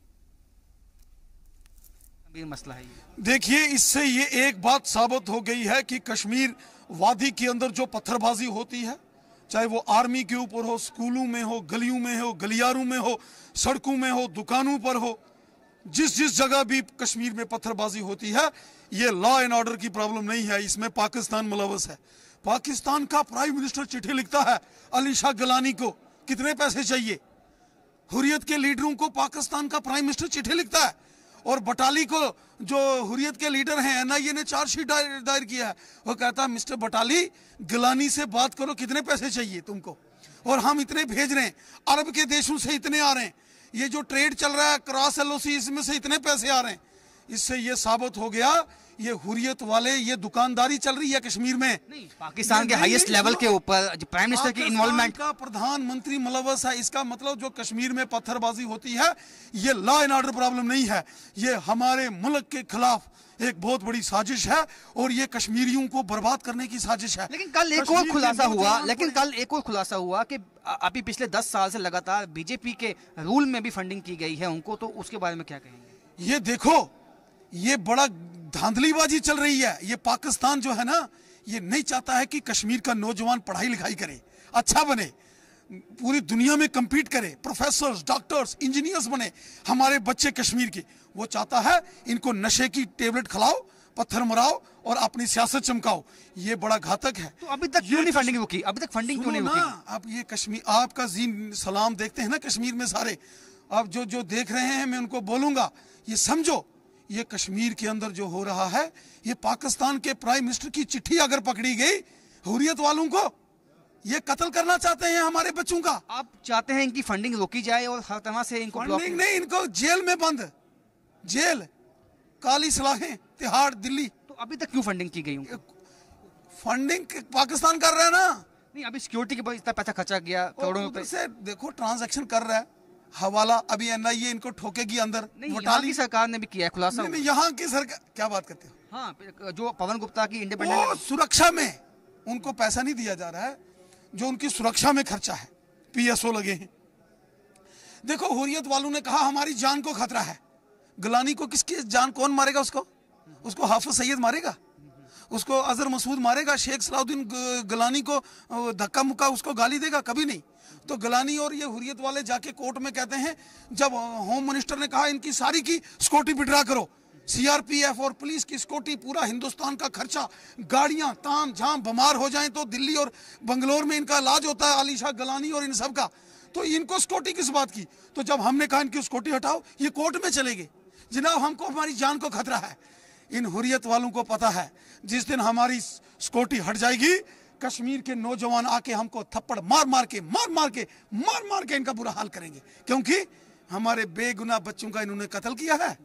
मसला है देखिए, इससे ये एक बात साबित हो गई है कि कश्मीर वादी के अंदर जो पत्थरबाजी होती है, चाहे वो आर्मी के ऊपर हो, स्कूलों में हो, गलियों में हो, गलियारों में हो, सड़कों में हो, दुकानों पर हो, जिस जिस जगह भी कश्मीर में पत्थरबाजी होती है, ये लॉ एंड ऑर्डर की प्रॉब्लम नहीं है, इसमें पाकिस्तान मुलव्वस है। पाकिस्तान का प्राइम मिनिस्टर चिट्ठी लिखता है अली शाह गिलानी को, कितने पैसे चाहिए। हुर्रियत के लीडरों को पाकिस्तान का प्राइम मिनिस्टर चिट्ठी लिखता है और बटाली को, जो हुर्रियत के लीडर हैं, एनआईए ने चार्जशीट दायर किया है। वो कहता है मिस्टर बटाली, गिलानी से बात करो, कितने पैसे चाहिए तुमको, और हम इतने भेज रहे हैं, अरब के देशों से इतने आ रहे हैं, ये जो ट्रेड चल रहा है क्रॉस एलओसी, इसमें से इतने पैसे आ रहे हैं। इससे ये साबित हो गया ये हुर्रियत वाले, ये दुकानदारी चल रही है कश्मीर में। नहीं, पाकिस्तान के हाईएस्ट लेवल के ऊपर प्राइम मिनिस्टर की इन्वॉल्वमेंट का प्रधानमंत्री मुलव्वस है। इसका मतलब जो कश्मीर में पत्थरबाजी होती है, ये लॉ एंड ऑर्डर प्रॉब्लम नहीं है, ये हमारे मुल्क के खिलाफ एक बहुत बड़ी साजिश है और ये कश्मीरियों को बर्बाद करने की साजिश है। लेकिन कल एक और खुलासा हुआ कि अभी पिछले 10 साल से लगातार बीजेपी के रूल में भी फंडिंग की गई है उनको, तो उसके बारे में क्या कहेंगे? ये देखो, ये बड़ा धांधलीबाजी चल रही है। ये पाकिस्तान जो है ना, ये नहीं चाहता है कि कश्मीर का नौजवान पढ़ाई लिखाई करे, अच्छा बने, पूरी दुनिया में compete करे, प्रोफेसर्स, डॉक्टर्स, इंजीनियर्स बने हमारे बच्चे कश्मीर के। वो चाहता है इनको नशे की टेबलेट खिलाओ, पत्थर मराओ और अपनी सियासत चमकाओ, ये बड़ा घातक है। तो अभी तक क्यों नहीं फंडिंग रुकी? अभी तक फंडिंग क्यों नहीं रुकी? अब ये कश्मीर, आपका जीन सलाम देखते हैं ना कश्मीर में सारे, अब जो देख रहे हैं मैं उनको बोलूंगा, ये समझो ये कश्मीर के अंदर जो हो रहा है, ये पाकिस्तान के प्राइम मिनिस्टर की चिट्ठी अगर पकड़ी गई, हुर्रियत वालों को ये कत्ल करना चाहते हैं हमारे बच्चों का। आप चाहते हैं इनकी फंडिंग रोकी जाए और हर तरह से इनको फंडिंग नहीं, इनको जेल में बंद, जेल, काली सलाखें, तिहाड़, दिल्ली। तो अभी तक क्यों फंडिंग की गई? फंडिंग पाकिस्तान कर रहा है ना। नहीं, अभी सिक्योरिटी के बाद इतना पैसा खर्चा गया, करोड़ों रुपए से देखो ट्रांजैक्शन कर रहा है, हवाला, अभी एनआईए इनको ठोकेगी अंदर। यहाँ की सरकार ने भी किया है खुलासा। नहीं, यहाँ की सरकार, क्या बात करते हो? हाँ, जो पवन गुप्ता की इंडिपेंडेंट सुरक्षा में उनको पैसा नहीं दिया जा रहा है, जो उनकी सुरक्षा में खर्चा है, पीएसओ लगे हैं। देखो हुर्रियत वालों ने कहा हमारी जान को खतरा है। गिलानी को किसकी जान, कौन मारेगा उसको हाफिज सईद मारेगा, उसको अजहर मसूद मारेगा, शेख सलाउद्दीन गिलानी को धक्का मुक्का उसको गाली देगा? कभी नहीं। तो गिलानी और ये हुर्रियत वाले जाके कोर्ट में कहते हैं, जब होम मिनिस्टर ने कहा इनकी सारी की सिक्योरिटी विड्रा करो, सीआरपीएफ और पुलिस की सिक्योरिटी, पूरा हिंदुस्तान का खर्चा, गाड़ियां ताम झाम, बीमार हो जाएं तो दिल्ली और बंगलोर में इनका इलाज होता है, अली शाह गिलानी और इन सब का, तो इनको सिक्योरिटी किस बात की? तो जब हमने कहा इनकी सिक्योरिटी हटाओ, ये कोर्ट में चले गए, जनाब हमको हमारी जान को खतरा है। इन हुर्रियत वालों को पता है जिस दिन हमारी सिक्योरिटी हट जाएगी, कश्मीर के नौजवान आके हमको थप्पड़ मार मार के इनका बुरा हाल करेंगे, क्योंकि हमारे बेगुनाह बच्चों का इन्होंने कत्ल किया है।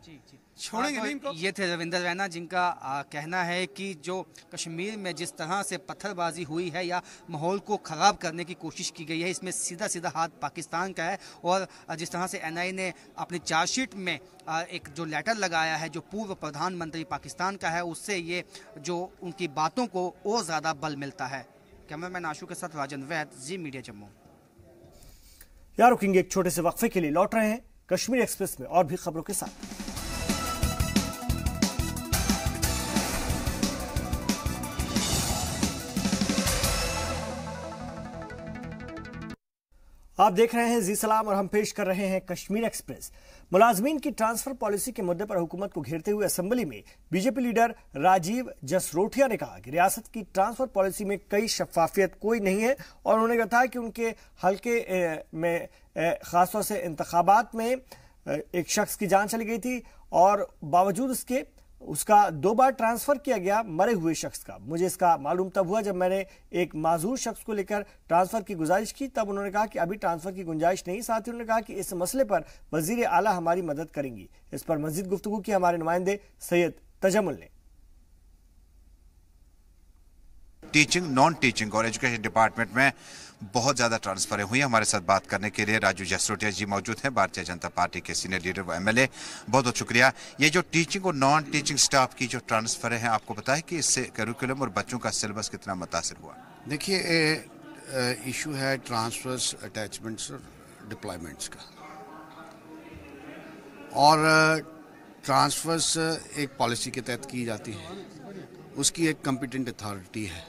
छोड़ेंगे नहीं इनको। ये थे रविंदर रैना, जिनका कहना है कि जो कश्मीर में जिस तरह से पत्थरबाजी हुई है या माहौल को ख़राब करने की कोशिश की गई है, इसमें सीधा सीधा हाथ पाकिस्तान का है। और जिस तरह से एनआईए ने अपनी चार्जशीट में एक जो लेटर लगाया है जो पूर्व प्रधानमंत्री पाकिस्तान का है, उससे ये जो उनकी बातों को और ज़्यादा बल मिलता है। कैमरामैन आशु के साथ राजन वैद, जी मीडिया जम्मू। यार रुकेंगे एक छोटे से वक्फे के लिए, लौट रहे हैं कश्मीर एक्सप्रेस में और भी खबरों के साथ। आप देख रहे हैं जी सलाम और हम पेश कर रहे हैं कश्मीर एक्सप्रेस। मुलाजमीन की ट्रांसफर पॉलिसी के मुद्दे पर हुकूमत को घेरते हुए असेंबली में बीजेपी लीडर राजीव जसरोटिया ने कहा कि रियासत की ट्रांसफर पॉलिसी में कई शफाफियत कोई नहीं है, और उन्होंने बताया कि उनके हल्के में खासतौर से इंतखाबात में एक शख्स की जान चली गई थी और बावजूद उसका 2 बार ट्रांसफर किया गया मरे हुए शख्स का। मुझे इसका मालूम तब हुआ जब मैंने एक माजूर शख्स को लेकर ट्रांसफर की गुजारिश की, तब उन्होंने कहा कि अभी ट्रांसफर की गुंजाइश नहीं। साथ ही उन्होंने कहा कि इस मसले पर वजीर आला हमारी मदद करेंगी। इस पर मजीद गुफ्तगू की हमारे नुमाइंदे सैयद तजमुल ने। टीचिंग, नॉन टीचिंग और एजुकेशन डिपार्टमेंट में बहुत ज़्यादा ट्रांसफरें हुई। हमारे साथ बात करने के लिए राजू जसरोटिया जी मौजूद हैं, भारतीय जनता पार्टी के सीनियर लीडर व एमएलए। बहुत बहुत शुक्रिया। ये जो टीचिंग और नॉन टीचिंग स्टाफ की जो ट्रांसफरें हैं, आपको पता है कि इससे करिकुलम और बच्चों का सिलेबस कितना मुतासिर हुआ? देखिए, इशू है ट्रांसफर्स, अटैचमेंट्स और डिप्लॉयमेंट्स का, और ट्रांसफर्स एक पॉलिसी के तहत की जाती है, उसकी एक कॉम्पिटेंट अथॉरिटी है।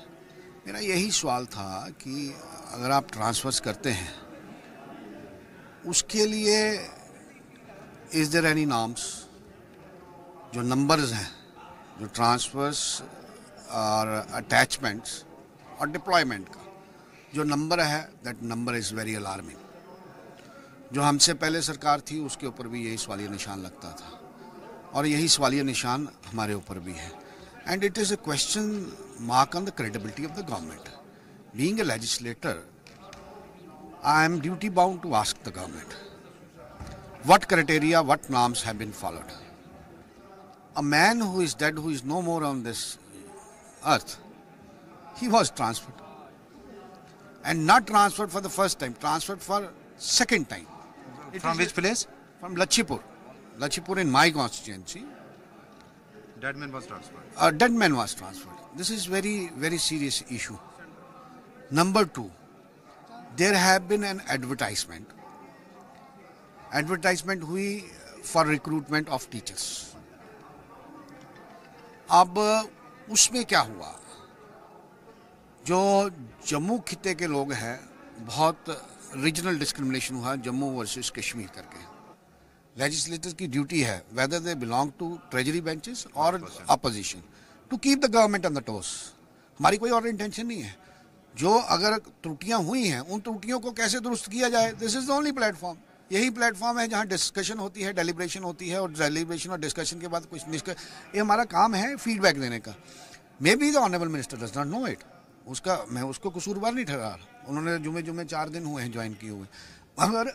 मेरा यही सवाल था कि अगर आप ट्रांसफर्स करते हैं उसके लिए इज देयर एनी नॉर्म्स, जो नंबर्स हैं, जो ट्रांसफर्स और अटैचमेंट्स और डिप्लॉयमेंट का जो नंबर है, that number is very alarming. जो हमसे पहले सरकार थी उसके ऊपर भी यही सवालिया निशान लगता था, और यही सवालिया निशान हमारे ऊपर भी है। And it is a question mark on the credibility of the government. Being a legislator, I am duty bound to ask the government what criteria, what norms have been followed. A man who is dead, who is no more on this earth, he was transferred. And not transferred for the first time, transferred for second time. From which place? From Lachipur. Lachipur in my constituency. Dead man was transferred. A dead man was transferred. This is very, very serious issue. Number 2, there have been an advertisement. Advertisement हुई for recruitment of teachers. अब उसमें क्या हुआ? जो जम्मू खित्ते के लोग हैं, बहुत रीजनल डिस्क्रिमिनेशन हुआ, जम्मू वर्सेस कश्मीर करके। लेजिस्लेटर्स की ड्यूटी है, whether they belong to treasury benches और opposition, to keep the government on the toes. हमारी कोई और इंटेंशन नहीं है। जो अगर त्रुटियां हुई हैं उन त्रुटियों को कैसे दुरुस्त किया जाए, this is the only platform. यही प्लेटफॉर्म है जहां डिस्कशन होती है, डेलिब्रेशन होती है, और डेलिब्रेशन और डिस्कशन के बाद कुछ ये हमारा काम है फीडबैक देने का। May be the honourable minister does not know it, उसका मैं उसको कसूरवार नहीं ठहरा रहा। उन्होंने जुमे 4 दिन हुए हैं ज्वाइन किए हुए, मगर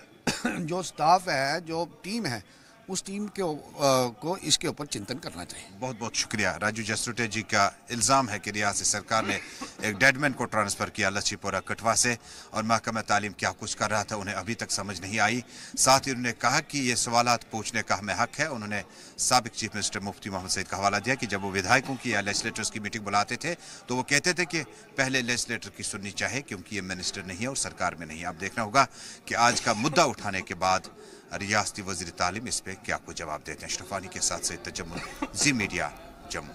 जो स्टाफ है, जो टीम है, उस टीम को इसके ऊपर चिंतन करना चाहिए। बहुत बहुत शुक्रिया। राजू जसरोटे जी का इल्ज़ाम है कि रियासत सरकार ने एक डेडमैन को ट्रांसफ़र किया लच्छीपुरा कठवा से, और महकमा तालीम क्या कुछ कर रहा था उन्हें अभी तक समझ नहीं आई। साथ ही उन्होंने कहा कि ये सवालात पूछने का हमें हक है। उन्होंने साबिक चीफ मिनिस्टर मुफ्ती मोहम्मद सईद का हवाला दिया कि जब वो विधायकों की या लेजिस्लेटर्स की मीटिंग बुलाते थे तो वो कहते थे कि पहले लेजिस्लेटर की सुननी चाहिए क्योंकि ये मिनिस्टर नहीं है और सरकार में नहीं है। अब देखना होगा कि आज का मुद्दा उठाने के बाद रियासती वज़ीर तालीम इस पे क्या कुछ जवाब देते हैं। अशरफानी के साथ सईद तजम्मुल, जी मीडिया, जम्मू।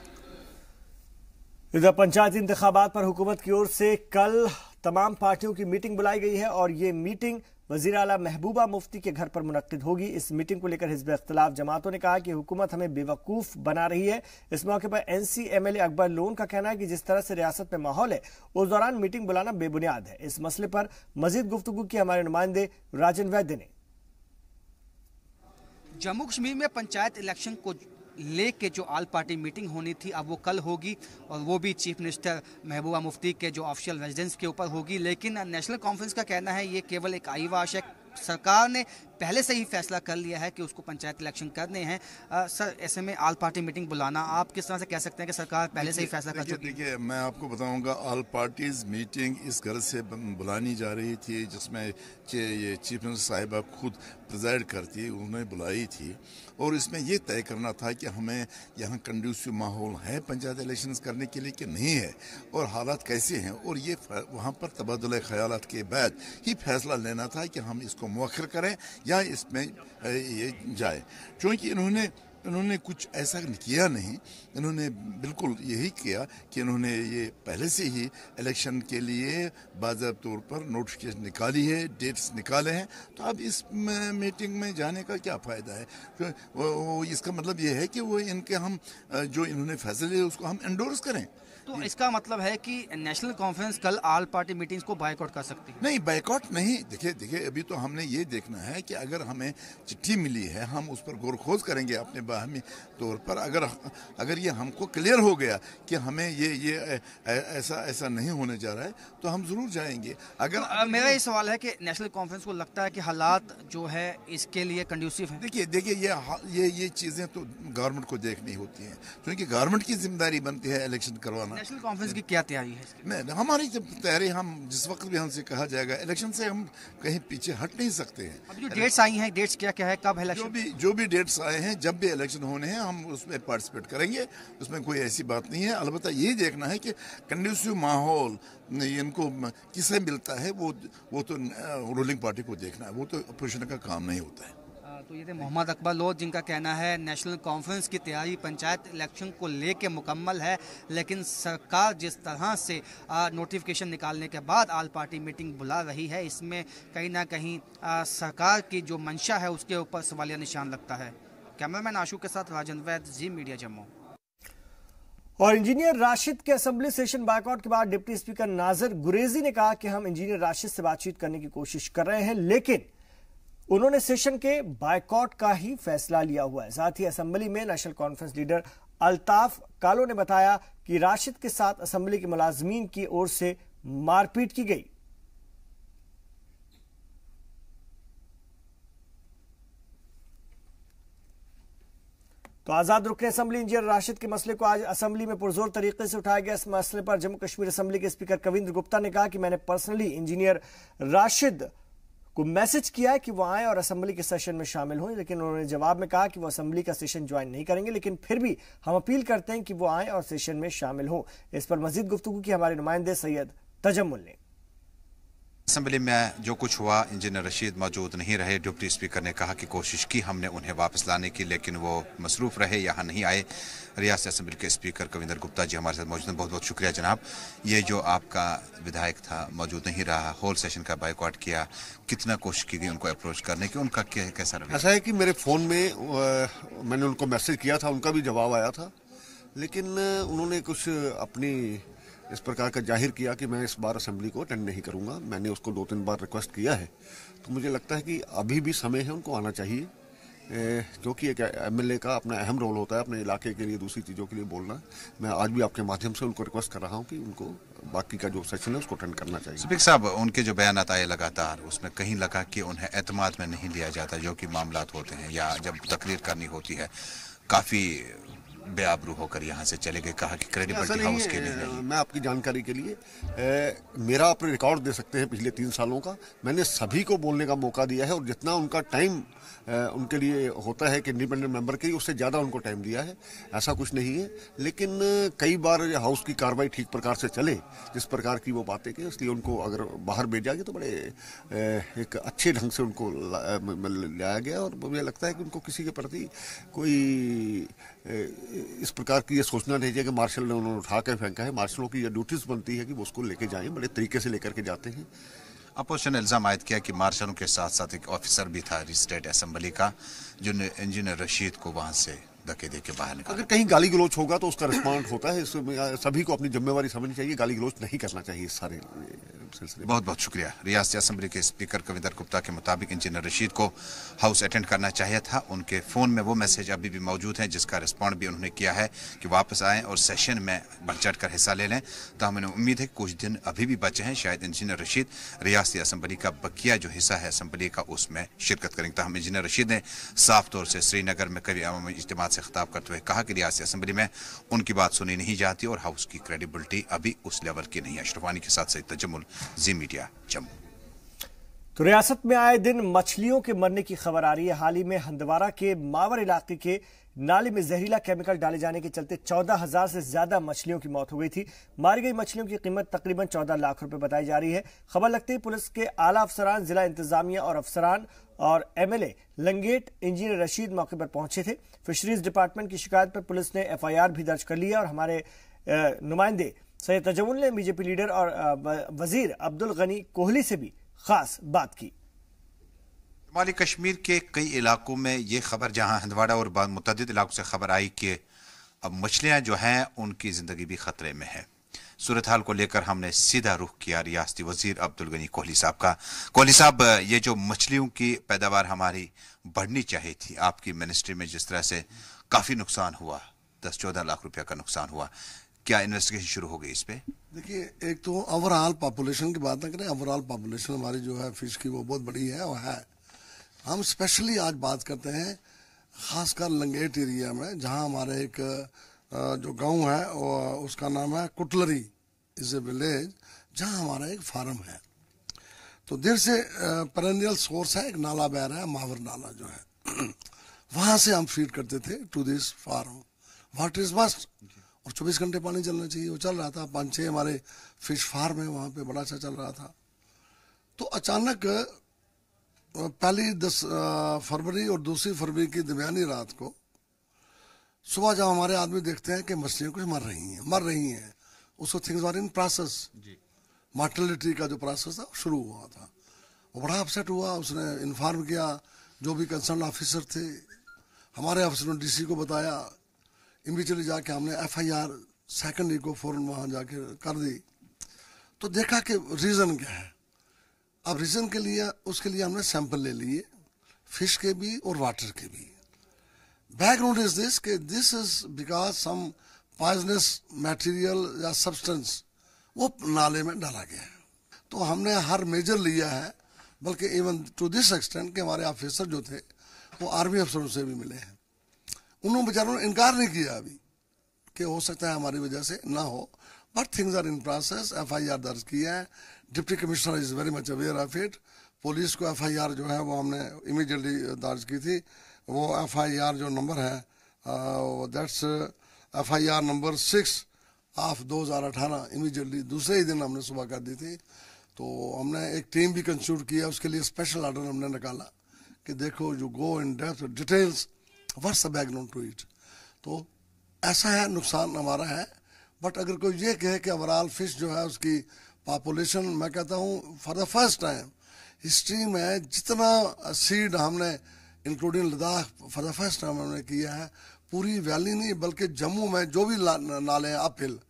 इधर पंचायती इंतखाबात पर हुकूमत की ओर से कल तमाम पार्टियों की मीटिंग बुलाई गई है और ये मीटिंग वज़ीर आला महबूबा मुफ्ती के घर पर मुनक्किद होगी। इस मीटिंग को लेकर हिज़्ब इख्तिलाफ जमातों ने कहा कि हुकूमत हमें बेवकूफ़ बना रही है। इस मौके पर NC MLA अकबर लोन का कहना है कि जिस तरह से रियासत में माहौल है उस दौरान मीटिंग बुलाना बेबुनियाद है। इस मसले पर मजीद गुफ्तगू की हमारे नुमाइंदे राजन वैद्य ने। जम्मू कश्मीर में पंचायत इलेक्शन को लेके जो ऑल पार्टी मीटिंग होनी थी अब वो कल होगी, और वो भी चीफ मिनिस्टर महबूबा मुफ्ती के जो ऑफिशियल रेजिडेंस के ऊपर होगी। लेकिन नेशनल कॉन्फ्रेंस का कहना है ये केवल एक आईवाश है। सरकार ने पहले से ही फैसला कर लिया है कि उसको पंचायत इलेक्शन करने हैं। सर, ऐसे में ऑल पार्टी मीटिंग बुलाना आप किस तरह से कह सकते हैं कि सरकार पहले से ही फैसला कर चुकी है? देखिए, मैं आपको बताऊंगा, ऑल पार्टीज मीटिंग इस गर्ज से बुलानी जा रही थी जिसमें ये चीफ मिनिस्टर साहिबा खुद प्रिजाइड करती, उन्होंने बुलाई थी, और इसमें यह तय करना था कि हमें यहाँ कंड्यूसिव माहौल है पंचायत इलेक्शन करने के लिए कि नहीं है, और हालात कैसे हैं, और ये वहाँ पर तबादला ख्यालात के बाद ही फैसला लेना था कि हम इसको मुअख्खर करें या इसमें ये जाए। क्योंकि इन्होंने कुछ ऐसा किया नहीं, इन्होंने बिल्कुल यही किया कि इन्होंने ये पहले से ही इलेक्शन के लिए बाज़ाब्ता तौर पर नोटिफिकेशन निकाली है, डेट्स निकाले हैं। तो अब इस मीटिंग में जाने का क्या फ़ायदा है? वो इसका मतलब ये है कि वो इनके हम जो इन्होंने फैसले लिए उसको हम एंडोर्स करें। तो इसका मतलब है कि नेशनल कॉन्फ्रेंस कल ऑल पार्टी मीटिंग्स को बायकॉट कर सकती है? नहीं, बायकॉट नहीं। देखिए अभी तो हमने ये देखना है कि अगर हमें चिट्ठी मिली है हम उस पर गौर खोज करेंगे अपने बाहमी तौर पर। अगर ये हमको क्लियर हो गया कि हमें ये ऐसा नहीं होने जा रहा है तो हम जरूर जाएंगे। तो मेरा ये सवाल है कि नेशनल कॉन्फ्रेंस को लगता है कि हालात जो है इसके लिए कंड्यूसिव है? देखिए ये चीज़ें तो गवर्नमेंट को देखनी होती हैं, क्योंकि गवर्नमेंट की जिम्मेदारी बनती है इलेक्शन करवाना। नेशनल कॉन्फ्रेंस की क्या तैयारी है? नहीं, हमारी तैयारी, हम जिस वक्त भी हमसे कहा जाएगा इलेक्शन से हम कहीं पीछे हट नहीं सकते हैं। अब जो डेट्स आई हैं, डेट्स क्या है, कब इलेक्शन? जो भी डेट्स आए हैं, जब भी इलेक्शन होने हैं हम उसमें पार्टिसिपेट करेंगे, उसमें कोई ऐसी बात नहीं है। अलबत्ता ये देखना है कि कंड्यूसिव माहौल इनको किसे मिलता है, वो तो रूलिंग पार्टी को देखना है, वो तो अपोजिशन का काम नहीं होता है। तो ये थे मोहम्मद अकबर लोध, जिनका कहना है नेशनल कॉन्फ्रेंस की तैयारी पंचायत इलेक्शन को लेके मुकम्मल है, लेकिन सरकार जिस तरह से नोटिफिकेशन निकालने के बाद ऑल पार्टी मीटिंग बुला रही है, इसमें कहीं ना कहीं सरकार की जो मंशा है उसके ऊपर सवालिया निशान लगता है। कैमरामैन आशू के साथ राजन वैद, जी मीडिया, जम्मू। और इंजीनियर राशिद के असेंबली सेशन बायकॉट के बाद डिप्टी स्पीकर नाजिर गुरेजी ने कहा कि हम इंजीनियर राशिद से बातचीत करने की कोशिश कर रहे हैं, लेकिन उन्होंने सेशन के बायकॉट का ही फैसला लिया हुआ है। साथ ही असेंबली में नेशनल कॉन्फ्रेंस लीडर अल्ताफ कालो ने बताया कि राशिद के साथ असेंबली के मुलाजमीन की ओर से मारपीट की गई। तो आजाद रुकन असेंबली इंजीनियर राशिद के मसले को आज असेंबली में पुरजोर तरीके से उठाया गया। इस मसले पर जम्मू कश्मीर असेंबली के स्पीकर कविंद्र गुप्ता ने कहा कि मैंने पर्सनली इंजीनियर राशिद को मैसेज किया है कि वो आए और असेंबली के सेशन में शामिल हों, लेकिन उन्होंने जवाब में कहा कि वो असेंबली का सेशन ज्वाइन नहीं करेंगे, लेकिन फिर भी हम अपील करते हैं कि वो आए और सेशन में शामिल हों। इस पर मजीद गुफ्तगू की हमारे नुमाइंदे सैयद तजम्मुल ने। असेंबली में जो कुछ हुआ, इंजीनियर रशीद मौजूद नहीं रहे। डिप्टी स्पीकर ने कहा कि कोशिश की हमने उन्हें वापस लाने की, लेकिन वो मसरूफ रहे, यहाँ नहीं आए। रियासती असेंबली के स्पीकर कविंदर गुप्ता जी हमारे साथ मौजूद हैं। बहुत बहुत शुक्रिया जनाब। ये जो आपका विधायक था मौजूद नहीं रहा, होल सेशन का बाइकआउट किया, कितना कोशिश की गई उनको अप्रोच करने की, उनका कैसा रहा? ऐसा है कि मेरे फ़ोन में मैंने उनको मैसेज किया था, उनका भी जवाब आया था, लेकिन उन्होंने कुछ अपनी इस प्रकार का जाहिर किया कि मैं इस बार असेंबली को अटेंड नहीं करूंगा। मैंने उसको 2-3 बार रिक्वेस्ट किया है, तो मुझे लगता है कि अभी भी समय है, उनको आना चाहिए, क्योंकि एक एमएलए का अपना अहम रोल होता है अपने इलाके के लिए, दूसरी चीज़ों के लिए बोलना। मैं आज भी आपके माध्यम से उनको रिक्वेस्ट कर रहा हूँ कि उनको बाकी का जो सेशन है उसको अटेंड करना चाहिए। स्पीकर साहब, उनके जो बयान आए लगातार, उसमें कहीं लगा कि उन्हें एतमाद में नहीं लिया जाता, जो कि मामलात होते हैं या जब तकरीर करनी होती है, काफ़ी बेआबरू होकर यहाँ से चले गए। कहा कि क्रेडिबिलिटी हाउस के लिए नहीं। मैं आपकी जानकारी के लिए मेरा आप रिकॉर्ड दे सकते हैं पिछले 3 सालों का, मैंने सभी को बोलने का मौका दिया है और जितना उनका टाइम उनके लिए होता है कि इंडिपेंडेंट मेंबर के, उससे ज़्यादा उनको टाइम दिया है। ऐसा कुछ नहीं है, लेकिन कई बार हाउस की कार्रवाई ठीक प्रकार से चले, जिस प्रकार की वो बातें की, इसलिए उनको अगर बाहर भेजा गया तो बड़े एक अच्छे ढंग से उनको लाया गया। और मुझे लगता है कि उनको किसी के प्रति कोई इस प्रकार की ये सोचना नहीं चाहिए कि मार्शल ने उन्होंने उठा के फेंका है। मार्शलों की ये ड्यूटीज बनती है कि वो उसको लेके जाएं, बड़े तरीके से लेकर के जाते हैं। अपोजिशन ने इल्ज़ाम आयद किया कि मार्शलों के साथ साथ एक ऑफिसर भी था स्टेट असेंबली का, जो इंजीनियर रशीद को वहां से धक्के दे के बाहर निकाला। अगर कहीं गाली गलोच होगा तो उसका रिस्पॉन्ड होता है, इसमें सभी को अपनी जिम्मेवारी समझनी चाहिए, गाली गलोच नहीं करना चाहिए इस सारे सिलसिले। बहुत बहुत शुक्रिया। रियासती असेंबली के स्पीकर कविंदर गुप्ता के मुताबिक इंजीनियर रशीद को हाउस अटेंड करना चाहिए था। उनके फ़ोन में वो मैसेज अभी भी मौजूद हैं, जिसका रिस्पॉन्ड भी उन्होंने किया है कि वापस आएँ और सेशन में बढ़ चढ़ कर हिस्सा ले लें। तो हमें उम्मीद है कि कुछ दिन अभी भी बचे हैं, शायद इंजीनियर रशीद रियासती असेंबली का बकिया जो हिस्सा है असेंबली का, उसमें शिरकत करेंगे। तो हम इंजीनियर रशीद ने साफ तौर से श्रीनगर में कभी अवामी इज्तिमा से खिताब करते हुए कहा कि रियासती असेंबली में उनकी बात सुनी नहीं जाती और हाउस की क्रेडिबिलिटी अभी उस लेवल की नहीं है। अशरफ वानी के साथ सईद तजम्मुल, जी मीडिया, जम्मू। तो रियासत में आए दिन मछलियों के मरने की खबर आ रही है। हाल ही में हंदवारा के मावर इलाके के नाले में जहरीला केमिकल डाले जाने के चलते 14,000 से ज्यादा मछलियों की मौत हो गई थी। मारी गई मछलियों की कीमत तकरीबन 14 लाख रुपए बताई जा रही है। खबर लगते ही पुलिस के आला अफसरान, जिला इंतजामिया और अफसरान और एमएलए लंगेट इंजीनियर रशीद मौके पर पहुंचे थे। फिशरीज डिपार्टमेंट की शिकायत पर पुलिस ने एफआईआर भी दर्ज कर ली है और हमारे नुमाइंदे सैयद तजमुल ने बीजेपी लीडर और वजीर अब्दुल गनी कोहली से भी खास बात की। शुमाली कश्मीर के कई इलाकों में ये खबर, जहां हंदवाड़ा और मुतअद्दिद इलाकों से खबर आई कि अब मछलियां जो हैं उनकी जिंदगी भी खतरे में है। सूरत हाल को लेकर हमने सीधा रुख किया रियासती वजीर अब्दुल गनी कोहली साहब का। कोहली साहब, ये जो मछलियों की पैदावार हमारी बढ़नी चाहिए थी, आपकी मिनिस्ट्री में जिस तरह से काफी नुकसान हुआ, 10-14 लाख रुपया का नुकसान हुआ, क्या इन्वेस्टिगेशन शुरू हो गई इस पे? देखिए, एक तो ओवरऑल पॉपुलेशन की बात ना करें, ओवरऑल पॉपुलेशन हमारी जो है फिश की वो बहुत बड़ी है और है। हम स्पेशली आज बात करते हैं खासकर लंगेट एरिया में, जहां हमारे एक जो गांव है उसका नाम है कुटलरी, इज ए विलेज, जहां हमारा एक फार्म है। तो देर से पेरेनियल सोर्स है, एक नाला बह रहा है, मावर नाला जो है वहां से हम फीड करते थे to this farm. Water is must, और 24 घंटे पानी चलना चाहिए, वो चल रहा था। 5-6 हमारे फिश फार्म है वहां पे, बड़ा अच्छा चल रहा था। तो अचानक पहली 10 फरवरी और 2 फरवरी की दरमियानी रात को सुबह जब हमारे आदमी देखते हैं कि मछलियां कुछ मर रही हैं, उसको थिंग्स आर इन प्रोसेस, मार्टेलिटी का जो प्रोसेस था शुरू हुआ था। वो बड़ा अपसेट हुआ, उसने इन्फॉर्म किया जो भी कंसर्न ऑफिसर थे, हमारे ऑफिसर ने डीसी को बताया। इमीडिएटली जाके हमने एफआईआर सेकंड को फौरन वहां जाके कर दी। तो देखा कि रीजन क्या है। अब रीजन के लिए उसके लिए हमने सैंपल ले लिए, फिश के भी और वाटर के भी। बैकग्राउंड इज दिस कि this is because some poisonous material या सब्सटेंस वो नाले में डाला गया है। तो हमने हर मेजर लिया है, बल्कि इवन टू दिस एक्सटेंट कि हमारे ऑफिसर जो थे वो आर्मी अफसरों से भी मिले हैं। उन्होंने बेचारों ने इनकार नहीं किया अभी कि हो सकता है हमारी वजह से ना हो, but things are in process. FIR दर्ज किया है, deputy commissioner is very much aware of it. Police को एफआईआर जो है वो हमने इमीडिएटली दर्ज की थी। वो एफआईआर जो नंबर है that's FIR number 6 of 2018 immediately दूसरे ही दिन हमने सुबह कर दी थी। तो तो हमने एक टीम भी कंस्टिट्यूट किया, उसके लिए स्पेशल ऑर्डर हमने निकाला कि देखो जो go in depth details what's the background to it. तो ऐसा है, नुकसान हमारा है, बट अगर कोई ये कहे कि ओवरऑल फिश जो है उसकी पॉपुलेशन, मैं कहता हूँ for the first time history में जितना सीड हमने including Ladakh for the first time हमने किया है, पूरी वैली नहीं बल्कि जम्मू में जो भी नाले अपहिल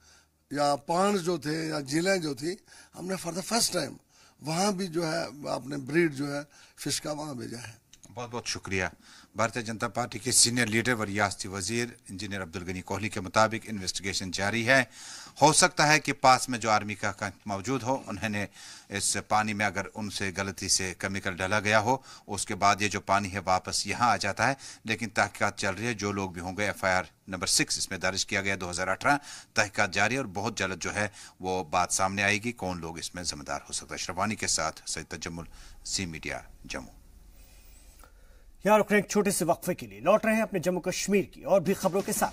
या पांड जो थे या झीलें जो थी, हमने फॉर द फर्स्ट टाइम वहाँ भी जो है आपने ब्रीड जो है फिश का वहाँ भेजा है। बहुत बहुत शुक्रिया। भारतीय जनता पार्टी के सीनियर लीडर व रियासती वजीर इंजीनियर अब्दुल गनी कोहली के मुताबिक इन्वेस्टिगेशन जारी है। हो सकता है कि पास में जो आर्मी का कैंप मौजूद हो, उन्होंने इस पानी में अगर उनसे गलती से केमिकल डाला गया हो, उसके बाद ये जो पानी है वापस यहाँ आ जाता है। लेकिन तहकीकात चल रही है, जो लोग भी होंगे FIR नंबर 6 इसमें दर्ज किया गया 2018, तहकीकात जारी है और बहुत जल्द जो है वो बात सामने आएगी कौन लोग इसमें जिम्मेदार हो सकता है। अशरफ के साथ सैयद तजम्मुल, सी मीडिया, जम्मू। यहाँ रुक रहे एक छोटे से वक्फे के लिए, लौट रहे हैं अपने जम्मू कश्मीर की और भी खबरों के साथ।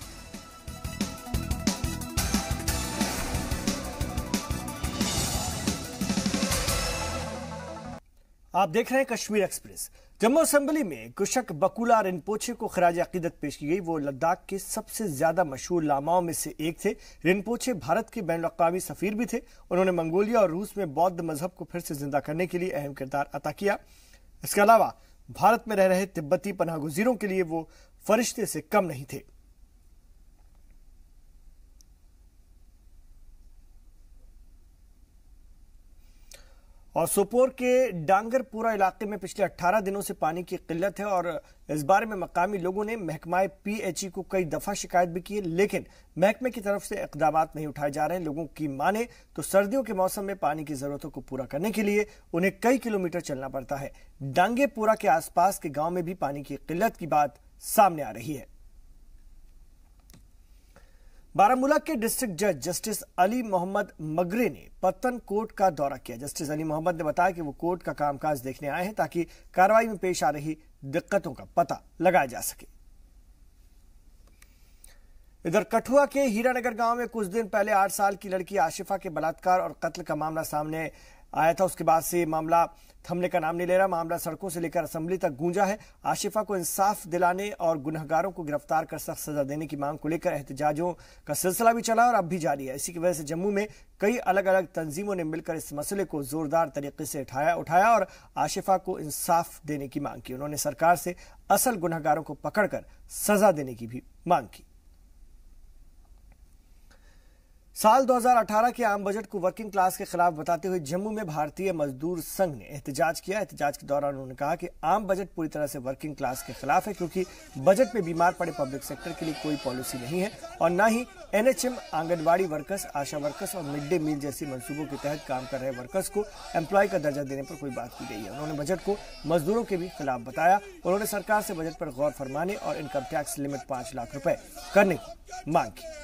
आप देख रहे हैं कश्मीर एक्सप्रेस। जम्मू असेंबली में कुशक बकुला रिनपोचे को खराज अकीदत पेश की गई। वो लद्दाख के सबसे ज्यादा मशहूर लामाओं में से एक थे। रिनपोचे भारत के बैनुल अक़वामी सफीर भी थे। उन्होंने मंगोलिया और रूस में बौद्ध मजहब को फिर से जिंदा करने के लिए अहम किरदार अता किया। इसके अलावा भारत में रह रहे तिब्बती पनाहगुजीरों के लिए वो फरिश्ते से कम नहीं थे। और सोपोर के डांगरपुरा इलाके में पिछले 18 दिनों से पानी की किल्लत है और इस बारे में मकामी लोगों ने महकमा PHE को कई दफा शिकायत भी की है, लेकिन महकमे की तरफ से इकदाम नहीं उठाए जा रहे हैं। लोगों की माने तो सर्दियों के मौसम में पानी की जरूरतों को पूरा करने के लिए उन्हें कई किलोमीटर चलना पड़ता है। डांगेपुरा के आसपास के गांव में भी पानी की किल्लत की बात सामने आ रही है। बारामूला के डिस्ट्रिक्ट जज जस्टिस अली मोहम्मद मगरे ने पत्तन कोर्ट का दौरा किया। जस्टिस अली मोहम्मद ने बताया कि वो कोर्ट का कामकाज देखने आए हैं ताकि कार्रवाई में पेश आ रही दिक्कतों का पता लगाया जा सके। इधर कठुआ के हीरानगर गांव में कुछ दिन पहले 8 साल की लड़की आशिफा के बलात्कार और कत्ल का मामला सामने आया था। उसके बाद से मामला थमने का नाम नहीं ले रहा। मामला सड़कों से लेकर असेंबली तक गूंजा है। आशिफा को इंसाफ दिलाने और गुनहगारों को गिरफ्तार कर सख्त सजा देने की मांग को लेकर एहतजाजों का सिलसिला भी चला और अब भी जारी है। इसी की वजह से जम्मू में कई अलग अलग तंजीमों ने मिलकर इस मसले को जोरदार तरीके से उठाया और आशिफा को इंसाफ देने की मांग की। उन्होंने सरकार से असल गुनहगारों को पकड़कर सजा देने की भी मांग की। साल 2018 के आम बजट को वर्किंग क्लास के खिलाफ बताते हुए जम्मू में भारतीय मजदूर संघ ने एहतजाज किया। एहतजाज के दौरान उन्होंने कहा कि आम बजट पूरी तरह से वर्किंग क्लास के खिलाफ है, क्योंकि बजट में बीमार पड़े पब्लिक सेक्टर के लिए कोई पॉलिसी नहीं है और न ही NHM, आंगनबाड़ी वर्कर्स, आशा वर्कर्स और मिड डे मील जैसी मंसूबों के तहत काम कर रहे वर्कर्स को एम्प्लॉय का दर्जा देने पर कोई बात की गई है। उन्होंने बजट को मजदूरों के भी खिलाफ बताया। उन्होंने सरकार से बजट पर गौर फरमाने और इनकम टैक्स लिमिट 5 लाख रुपए करने की मांग की।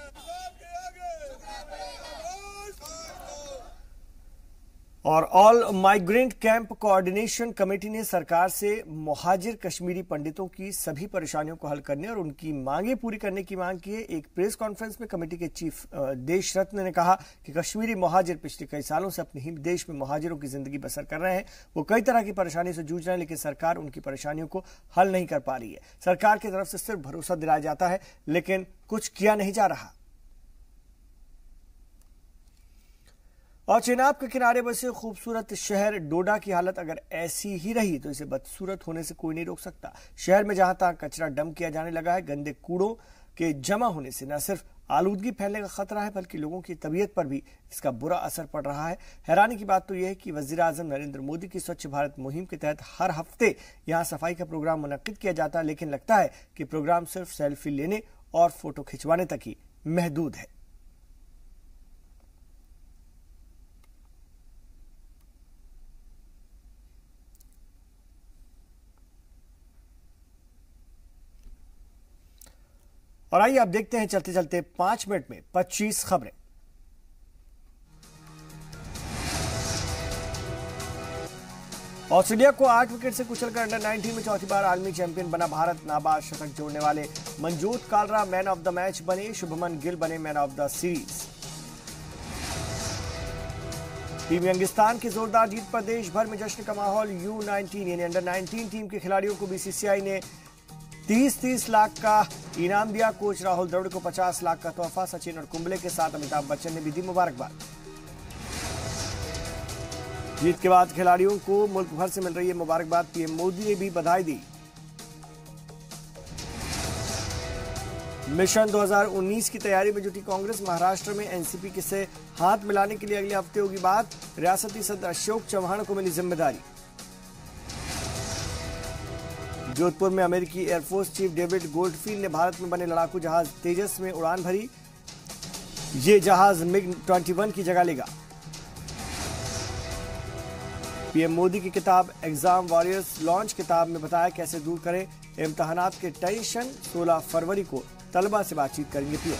और all migrant camp coordination committee ने सरकार से मुहाजिर कश्मीरी पंडितों की सभी परेशानियों को हल करने और उनकी मांगे पूरी करने की मांग की है। एक प्रेस कॉन्फ्रेंस में कमेटी के चीफ देश रत्न ने कहा कि कश्मीरी मुहाजिर पिछले कई सालों से अपने ही देश में मुहाजिरों की जिंदगी बसर कर रहे हैं। वो कई तरह की परेशानी से जूझ रहे हैं, लेकिन सरकार उनकी परेशानियों को हल नहीं कर पा रही है। सरकार की तरफ से सिर्फ भरोसा दिलाया जाता है, लेकिन कुछ किया नहीं जा रहा। और चेनाब के किनारे बसे खूबसूरत शहर डोडा की हालत अगर ऐसी ही रही तो इसे बदसूरत होने से कोई नहीं रोक सकता। शहर में जहां तहां कचरा डंप किया जाने लगा है। गंदे कूड़ों के जमा होने से न सिर्फ आलूदगी फैलने का खतरा है, बल्कि लोगों की तबीयत पर भी इसका बुरा असर पड़ रहा है। हैरानी की बात तो यह है कि वजीर आजम नरेंद्र मोदी की स्वच्छ भारत मुहिम के तहत हर हफ्ते यहां सफाई का प्रोग्राम मुनक्किद किया जाता है, लेकिन लगता है कि प्रोग्राम सिर्फ सेल्फी लेने और फोटो खिंचवाने तक ही महदूद है। और आइए आप देखते हैं चलते चलते 5 मिनट में 25 खबरें। ऑस्ट्रेलिया को 8 विकेट से कुचलकर अंडर 19 में चौथी बार आलमी चैंपियन बना भारत। नाबाद शतक जोड़ने वाले Manjot Kalra man of the match बने। शुभमन गिल बने man of the series. Team Youngistan की जोरदार जीत पर देश भर में जश्न का माहौल। U19 यानी अंडर 19 टीम के खिलाड़ियों को बीसीसीआई ने 30-30 लाख का इनाम दिया। कोच राहुल द्रविड़ को 50 लाख का तोहफा। सचिन और कुंबले के साथ अमिताभ बच्चन ने भी दी मुबारकबाद। जीत के बाद खिलाड़ियों को मुल्क भर से मिल रही है मुबारकबाद। पीएम मोदी ने भी बधाई दी। मिशन 2019 की तैयारी में जुटी कांग्रेस। महाराष्ट्र में एनसीपी के से हाथ मिलाने के लिए अगले हफ्ते होगी बात। रियासती सदर अशोक चौहान को मिली जिम्मेदारी। जोधपुर में अमेरिकी एयरफोर्स चीफ डेविड गोल्डफील्ड ने भारत में बने लड़ाकू जहाज तेजस में उड़ान भरी। ये जहाज MiG-21 की जगह लेगा। पीएम मोदी की किताब एग्जाम वॉरियर्स लॉन्च। किताब में बताया कैसे दूर करें इम्तहानात के टेंशन। 16 फरवरी को तलबा से बातचीत करेंगे पीएम।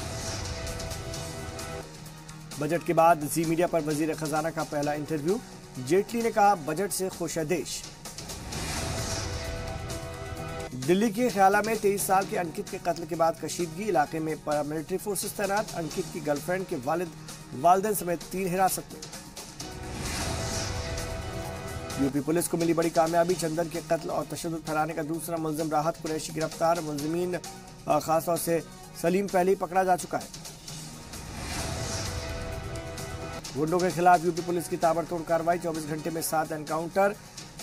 बजट के बाद जी मीडिया पर वजीर खजाना का पहला इंटरव्यू। जेटली ने कहा बजट से खुश है देश। दिल्ली के ख्याला में 23 साल के अंकित के कत्ल के बाद कशीदगी। इलाके में पैरामिलिट्री फोर्सेस तैनात। अंकित की गर्लफ्रेंड के वालिदैन समेत 3 हिरासत में। यूपी पुलिस को मिली बड़ी कामयाबी। चंदन के कत्ल और तशद्दुद फैलाने का दूसरा मुलजिम राहत कुरैशी गिरफ्तार। मुलजिमीन खासतौर से सलीम पहले ही पकड़ा जा चुका है। गुंडों के खिलाफ यूपी पुलिस की ताबड़तोड़ कार्रवाई। 24 घंटे में 7 एनकाउंटर।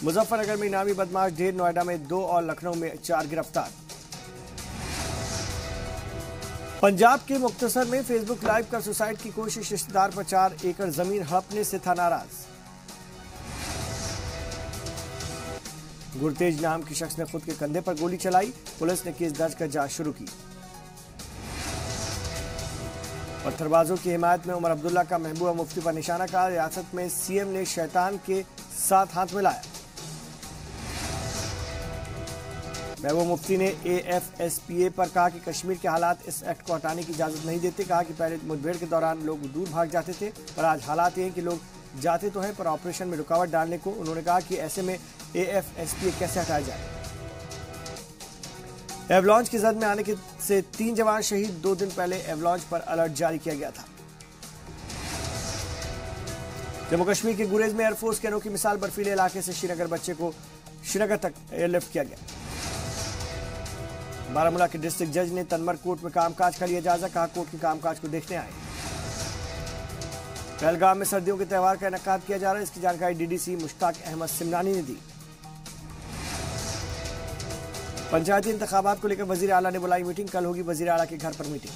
मुजफ्फरनगर में इनामी बदमाश ढेर। नोएडा में 2 और लखनऊ में 4 गिरफ्तार। पंजाब के मुक्तसर में फेसबुक लाइव कर सुसाइड की कोशिश। रिश्तेदार पर 4 एकड़ जमीन हड़पने से था नाराज। गुरतेज नाम के शख्स ने खुद के कंधे पर गोली चलाई। पुलिस ने केस दर्ज कर जांच शुरू की। पत्थरबाजों की हिमायत में उमर अब्दुल्ला का महबूबा मुफ्ती पर निशाना कहा। रियासत में सीएम ने शैतान के साथ हाथ मिलाया। महबूबा मुफ्ती ने AFSPA पर कहा कि कश्मीर के हालात इस एक्ट को हटाने की इजाजत नहीं देते। कहा कि पहले मुठभेड़ के दौरान लोग दूर भाग जाते थे, पर आज हालात ये हैं कि लोग जाते तो हैं पर ऑपरेशन में रुकावट डालने को। उन्होंने कहा कि ऐसे में AFSPA कैसे हटाया जाए। एवलांच की जद में आने से 3 जवान शहीद। 2 दिन पहले एवलांच पर अलर्ट जारी किया गया था। जम्मू कश्मीर के गुरेज में एयरफोर्स के अनोखी मिसाल। बर्फीले इलाके से श्रीनगर बच्चे को श्रीनगर तक एयरलिफ्ट किया गया। बारामूला के डिस्ट्रिक्ट जज ने तनमर कोर्ट में कामकाज का लिया जायजा। कहा कोर्ट के कामकाज को देखने आए। पहलगाम में सर्दियों के त्यौहार का इनेकाद किया जा रहा है। इसकी जानकारी डीडीसी मुश्ताक अहमद सिमनानी ने दी। पंचायती इंतखाबात को लेकर वजीर आला ने बुलाई मीटिंग। कल होगी वजीर आला के घर पर मीटिंग।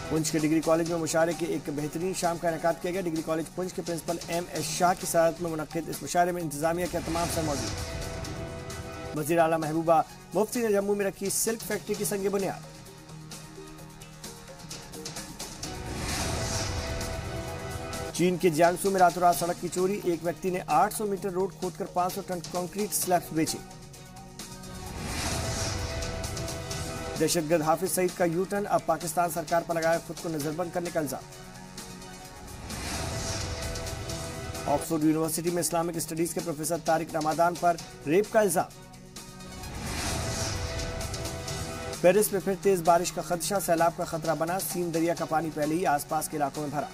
पुंछ के डिग्री कॉलेज में मुशायरे के एक बेहतरीन शाम का इनेकाद किया गया। डिग्री कॉलेज पुंछ के प्रिंसिपल MS शाह की सदारत में मुनक्किद इस मुशायरे में इंतजामिया के तमाम सर मौजूद। वजीर आला महबूबा मुफ्ती ने जम्मू में रखी सिल्क फैक्ट्री की संग बुनियाद। चीन के जियांगसू में रातों रात सड़क की चोरी। एक व्यक्ति ने 800 मीटर रोड खोदकर 500 टन कंक्रीट स्लैब्स बेचे। दहशतगर्द हाफिज सईद का यू टर्न। अब पाकिस्तान सरकार पर लगाया खुद को नजरबंद करने का इल्जाम। ऑक्सफोर्ड यूनिवर्सिटी में इस्लामिक स्टडीज के प्रोफेसर तारिक रमादान पर रेप का इल्जाम। पेरिस में फिर तेज बारिश का खदशा। सैलाब का खतरा बना। सीन दरिया का पानी पहले ही आसपास के इलाकों में भरा।